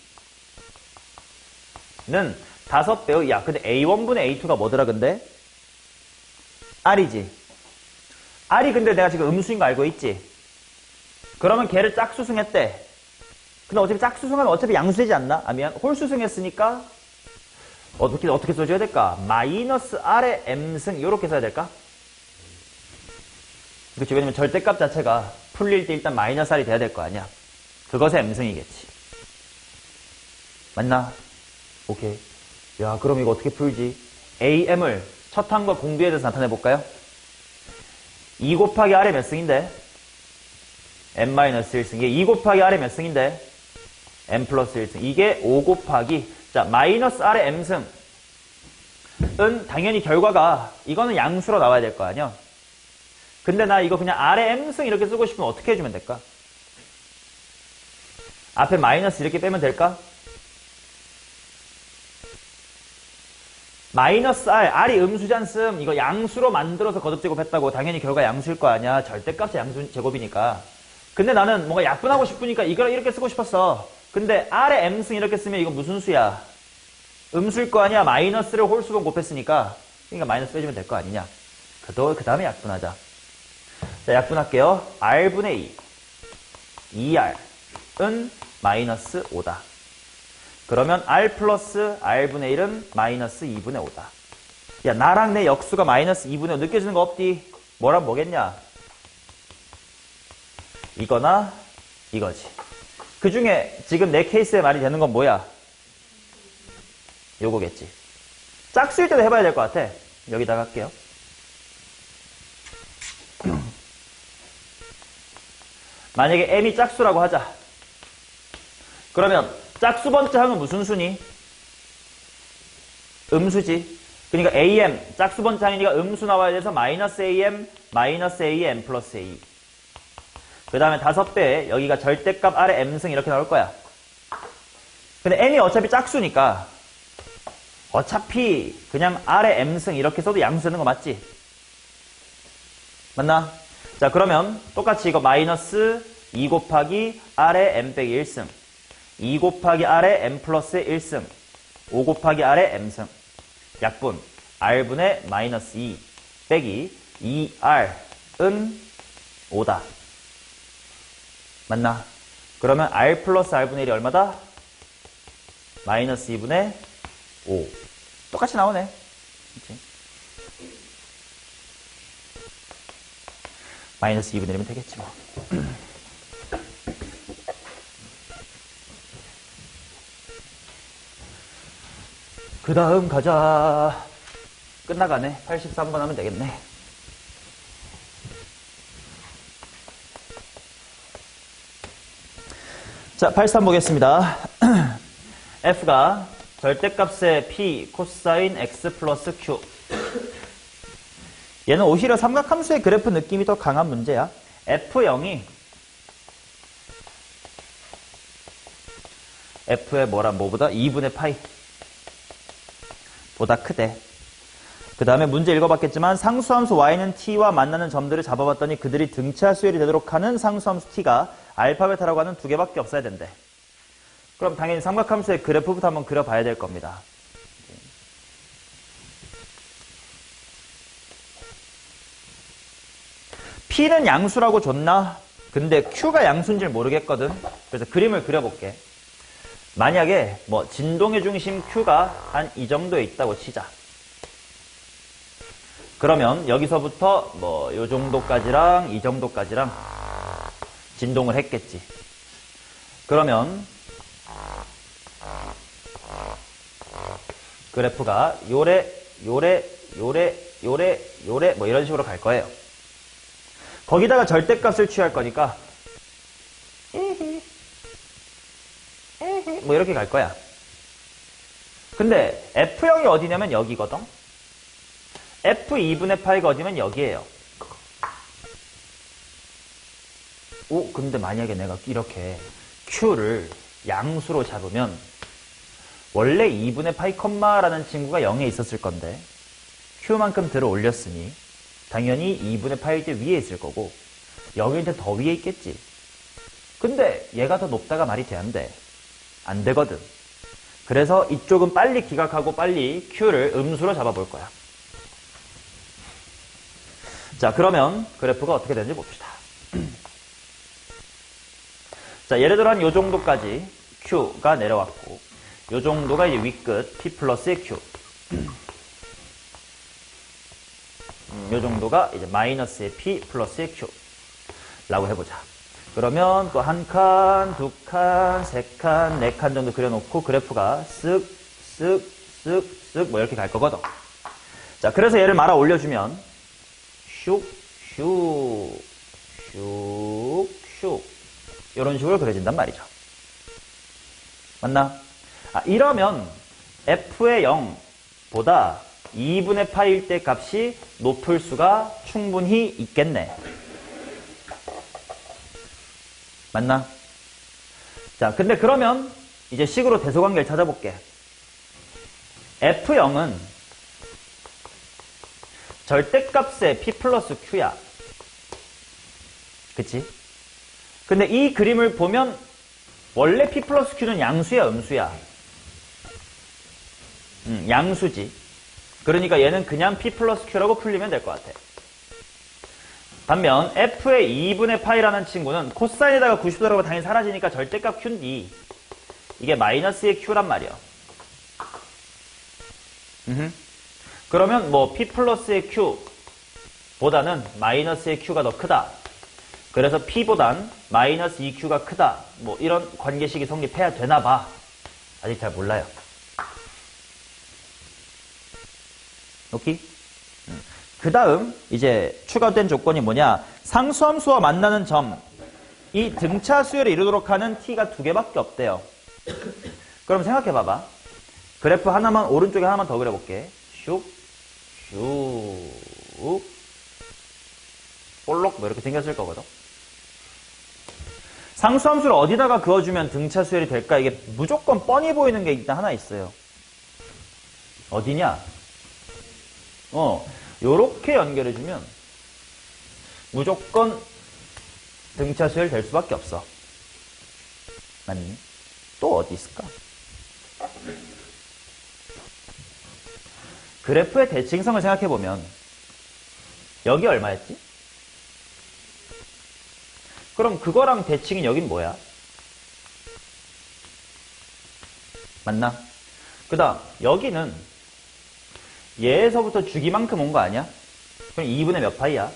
2는 5배의, 야, 근데 a1분의 a2가 뭐더라, 근데? r이지. r이 근데 내가 지금 음수인 거 알고 있지? 그러면 걔를 짝수승했대. 근데 어차피 짝수승하면 어차피 양수되지 않나? 미안. 홀수승했으니까 어떻게 써줘야 될까? 마이너스 r의 m승 이렇게 써야 될까? 그렇지. 왜냐면 절대값 자체가 풀릴 때 일단 마이너스 r이 돼야 될 거 아니야. 그것의 m승이겠지. 맞나? 오케이. 야, 그럼 이거 어떻게 풀지? am을 첫 항과 공비에 대해서 나타내 볼까요? 2 곱하기 R의 몇 승인데? n-1승. 이게 2 곱하기 R의 몇 승인데? n 플러스 1승. 이게 5 곱하기, 자, 마이너스 R의 m승. 은 당연히 결과가, 이거는 양수로 나와야 될 거 아니야? 근데 나 이거 그냥 R의 m승 이렇게 쓰고 싶으면 어떻게 해주면 될까? 앞에 마이너스 이렇게 빼면 될까? 마이너스 R, R이 음수잖음. 이거 양수로 만들어서 거듭제곱했다고. 당연히 결과 양수일 거 아니야. 절대값의 양수 제곱이니까. 근데 나는 뭔가 약분하고 싶으니까 이걸 이렇게 쓰고 싶었어. 근데 R의 m승 이렇게 쓰면 이거 무슨 수야? 음수일 거 아니야. 마이너스를 홀수분 곱했으니까. 그러니까 마이너스 빼주면 될 거 아니냐. 그 다음에 약분하자. 자, 약분할게요. R분의 2. 2R은 마이너스 5다. 그러면 R 플러스 R분의 1은 마이너스 2분의 5다. 야, 나랑 내 역수가 마이너스 2분의 5 느껴지는 거 없디? 뭐란 뭐겠냐? 이거나 이거지. 그 중에 지금 내 케이스에 말이 되는 건 뭐야? 요거겠지. 짝수일 때도 해봐야 될 것 같아. 여기다가 할게요. 만약에 m이 짝수라고 하자. 그러면 짝수 번째 항은 무슨 수니? 음수지. 그러니까 am, 짝수 번째 항이니까 음수 나와야 돼서 마이너스 am, 마이너스 a, m 플러스 a. 그 다음에 5배, 여기가 절대값 R의 m승 이렇게 나올 거야. 근데 m이 어차피 짝수니까 어차피 그냥 R의 m승 이렇게 써도 양수 되는 거 맞지? 맞나? 자, 그러면 똑같이 이거 마이너스 2 곱하기 R의 m 빼기 1승, 2 곱하기 R의 m 플러스 1승, 5 곱하기 R의 m승, 약분 R분의 마이너스 2 빼기 2R은 5다. 맞나? 그러면 R 플러스 R분의 1이 얼마다? 마이너스 2분의 5. 똑같이 나오네. 그치? 마이너스 2분의 1이면 되겠지 뭐. 그 다음 가자. 끝나가네. 83번 하면 되겠네. 자, 83 보겠습니다. F가 절대값의 P 코사인 X 플러스 Q. 얘는 오히려 삼각함수의 그래프 느낌이 더 강한 문제야. F0이 F의 뭐보다 2분의 파이 보다 크대. 그 다음에 문제 읽어봤겠지만 상수함수 y는 t와 만나는 점들을 잡아봤더니 그들이 등차 수열이 되도록 하는 상수함수 t가 알파 베타라고 하는 두 개밖에 없어야 된대. 그럼 당연히 삼각함수의 그래프부터 한번 그려봐야 될 겁니다. P는 양수라고 줬나? 근데 Q가 양수인지 모르겠거든. 그래서 그림을 그려볼게. 만약에 뭐 진동의 중심 Q가 한 이 정도에 있다고 치자. 그러면 여기서부터 뭐 요 정도까지랑 이 정도까지랑 진동을 했겠지. 그러면 그래프가 요래 뭐 이런 식으로 갈 거예요. 거기다가 절대값을 취할 거니까 뭐 이렇게 갈 거야. 근데 F0이 어디냐면 여기거든. F2분의 파이가 어디면 여기에요. 오, 근데 만약에 내가 이렇게 Q를 양수로 잡으면 원래 2분의 파이 컴마라는 친구가 0에 있었을 건데 Q만큼 들어 올렸으니 당연히 2분의 파이 제 위에 있을 거고 여기는 더 위에 있겠지. 근데 얘가 더 높다가 말이 돼 안 돼? 안 되거든. 그래서 이쪽은 빨리 기각하고 빨리 Q를 음수로 잡아볼 거야. 자, 그러면 그래프가 어떻게 되는지 봅시다. 자, 예를 들어 한 요 정도까지 Q가 내려왔고 요 정도가 이제 윗끝 P 플러스의 Q. 요 정도가 이제 마이너스의 P 플러스의 Q 라고 해보자. 그러면 또 한 칸, 두 칸, 세 칸, 네 칸 정도 그려놓고 그래프가 쓱 뭐 이렇게 갈 거거든. 자, 그래서 얘를 말아 올려주면 슉, 슉, 슉, 슉. 이런 식으로 그려진단 말이죠. 맞나? 이러면 f의 0보다 2분의 파일 때 값이 높을 수가 충분히 있겠네. 맞나? 자, 근데 그러면 이제 식으로 대소관계를 찾아볼게. f0은 절대값의 p 플러스 q야. 그치? 근데 이 그림을 보면 원래 p 플러스 q는 양수야, 음수야? 양수지. 그러니까 얘는 그냥 p 플러스 q라고 풀리면 될 것 같아. 반면 f의 2분의 파이라는 친구는 코사인에다가 90도라고 당연히 사라지니까 절대값 q인데 이게 마이너스의 q란 말이야. 그러면 뭐 p 플러스의 q 보다는 마이너스의 q가 더 크다. 그래서 p보단 마이너스 2q가 크다. 뭐 이런 관계식이 성립해야 되나 봐. 아직 잘 몰라요. 오케이? 그 다음 이제 추가된 조건이 뭐냐? 상수함수와 만나는 점, 이 등차 수열을 이루도록 하는 t가 두 개밖에 없대요. 그럼 생각해 봐봐. 그래프 하나만, 오른쪽에 하나만 더 그려볼게. 슉, 슉, 볼록 뭐 이렇게 생겼을 거거든. 상수함수를 어디다가 그어주면 등차 수열이 될까? 이게 무조건 뻔히 보이는 게 일단 하나 있어요. 어디냐? 요렇게 연결해주면 무조건 등차 수열 될 수밖에 없어. 맞니? 또 어디 있을까? 그래프의 대칭성을 생각해보면 여기 얼마였지? 그럼 그거랑 대칭인 여긴 뭐야? 맞나? 그 다음 여기는 얘에서부터 주기만큼 온 거 아니야? 그럼 2분의 몇 파이야?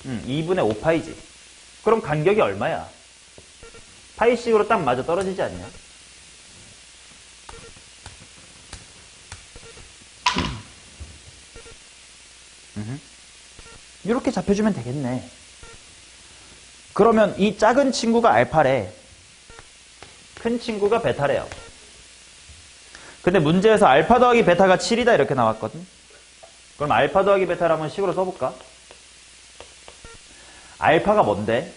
2분의 5파이지. 그럼 간격이 얼마야? 파이씩으로 딱 맞아 떨어지지 않냐? 이렇게 잡혀주면 되겠네. 그러면 이 작은 친구가 알파래, 큰 친구가 베타래요. 근데 문제에서 알파 더하기 베타가 7이다 이렇게 나왔거든. 그럼 알파 더하기 베타를 한번 식으로 써볼까? 알파가 뭔데?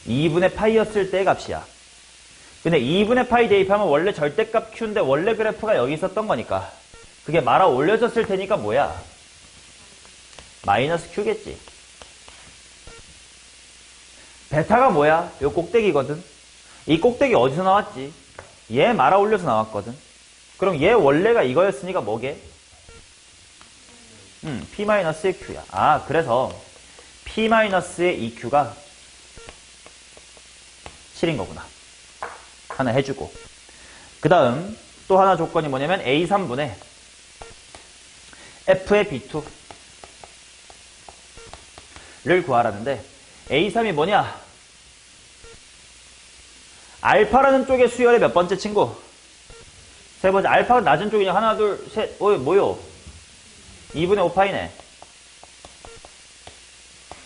2분의 파이였을 때의 값이야. 근데 2분의 파이 대입하면 원래 절대값 q인데 원래 그래프가 여기 있었던 거니까 그게 말아 올려졌을 테니까 뭐야? 마이너스 q겠지. 베타가 뭐야? 요 꼭대기거든. 이 꼭대기 어디서 나왔지? 얘 말아 올려서 나왔거든. 그럼 얘 원래가 이거였으니까 뭐게? p-의 q야. 그래서 p-의 2q가 7인 거구나. 하나 해주고. 그 다음 또 하나 조건이 뭐냐면 a3분의 f의 b2를 구하라는데 a3이 뭐냐? 알파라는 쪽의 수열의 몇 번째 친구? 세 번째. 알파가 낮은 쪽이냐? 하나, 둘, 셋. 뭐요? 2분의 5파이네.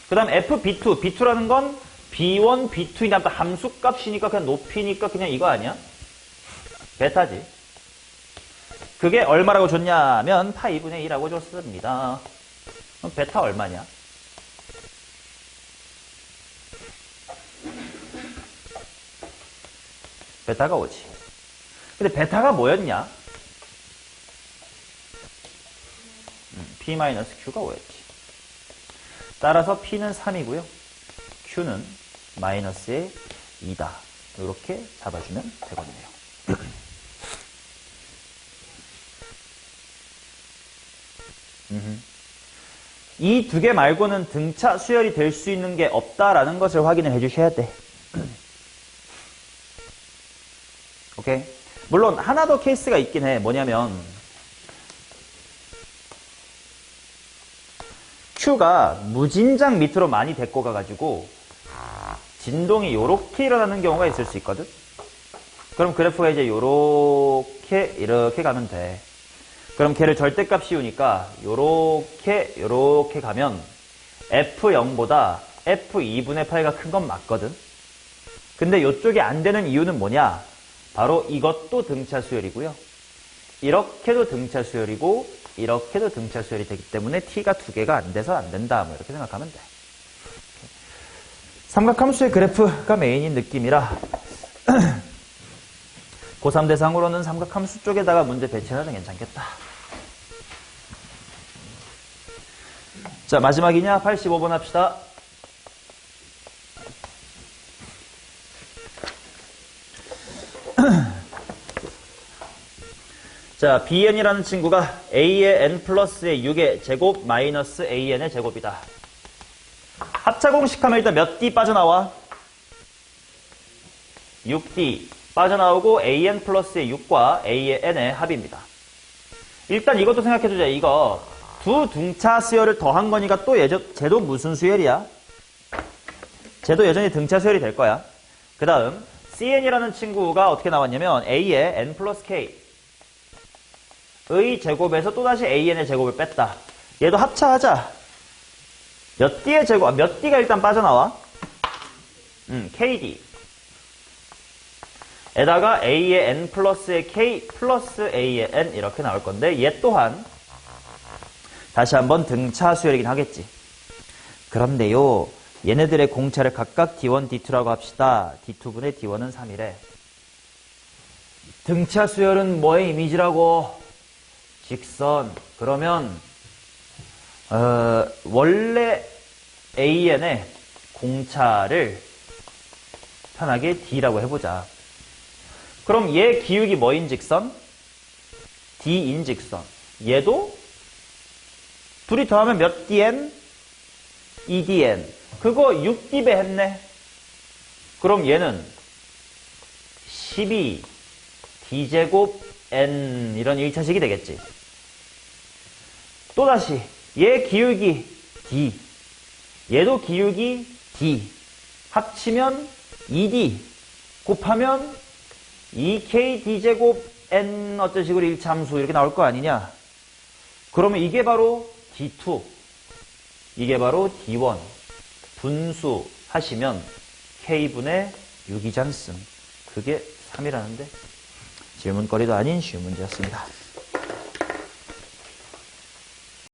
그 다음 FB2. B2라는 건 B1, B2이 함수값이니까 그냥 높이니까 그냥 이거 아니야? 베타지. 그게 얼마라고 줬냐면 파 2분의 2라고 줬습니다. 그럼 베타 얼마냐? 베타가 5지. 근데 베타가 뭐였냐? p-q가 5였지. 따라서 p는 3이고요. q는 마이너스의 2다. 이렇게 잡아주면 되거든요. 이 두 개 말고는 등차 수열이 될 수 있는 게 없다라는 것을 확인을 해주셔야 돼. 오케이? 물론 하나 더 케이스가 있긴 해. 뭐냐면 Q가 무진장 밑으로 많이 데리고 가가지고 진동이 요렇게 일어나는 경우가 있을 수 있거든. 그럼 그래프가 이제 요렇게 이렇게 가면 돼. 그럼 걔를 절대값 씌우니까 요렇게 가면 F0보다 F2분의 8가 큰 건 맞거든. 근데 요쪽이 안 되는 이유는 뭐냐? 바로 이것도 등차 수열이고요. 이렇게도 등차 수열이고 이렇게도 등차 수열이 되기 때문에 t가 두 개가 안 돼서 안 된다. 뭐 이렇게 생각하면 돼. 삼각함수의 그래프가 메인인 느낌이라 고3 대상으로는 삼각함수 쪽에다가 문제 배치해도 괜찮겠다. 자, 마지막이냐? 85번 합시다. 자, bn이라는 친구가 a의 n 플러스의 6의 제곱 마이너스 an의 제곱이다. 합차 공식하면 일단 몇 d 빠져나와? 6d 빠져나오고 an 플러스의 6과 a의 n의 합입니다. 일단 이것도 생각해두자. 이거 두 등차 수열을 더한 거니까 또 쟤도 무슨 수열이야? 쟤도 여전히 등차 수열이 될 거야. 그 다음 cn이라는 친구가 어떻게 나왔냐면 a의 n 플러스 k 의 제곱에서 또다시 an의 제곱을 뺐다. 얘도 합차하자. 몇 d의 제곱, 몇 d가 일단 빠져나와? kd. 에다가 a의 n 플러스의 k 플러스 a의 n 이렇게 나올 건데 얘 또한 다시 한번 등차 수열이긴 하겠지. 그런데요, 얘네들의 공차를 각각 d1, d2라고 합시다. d2분의 d1은 3이래. 등차 수열은 뭐의 이미지라고? 직선. 그러면 원래 an의 공차를 편하게 d라고 해보자. 그럼 얘 기울기 뭐인 직선? d인 직선. 얘도 둘이 더하면 몇 dn? 2dn. 그거 6d배 했네. 그럼 얘는 12 d제곱 n 이런 1차식이 되겠지. 또다시 얘 기울기 d, 얘도 기울기 d, 합치면 2d, 곱하면 2k d제곱 n 어떤 식으로 1차함수 이렇게 나올 거 아니냐. 그러면 이게 바로 d2, 이게 바로 d1 분수 하시면 k분의 6이잖음. 그게 3이라는데 질문거리도 아닌 쉬운 문제였습니다.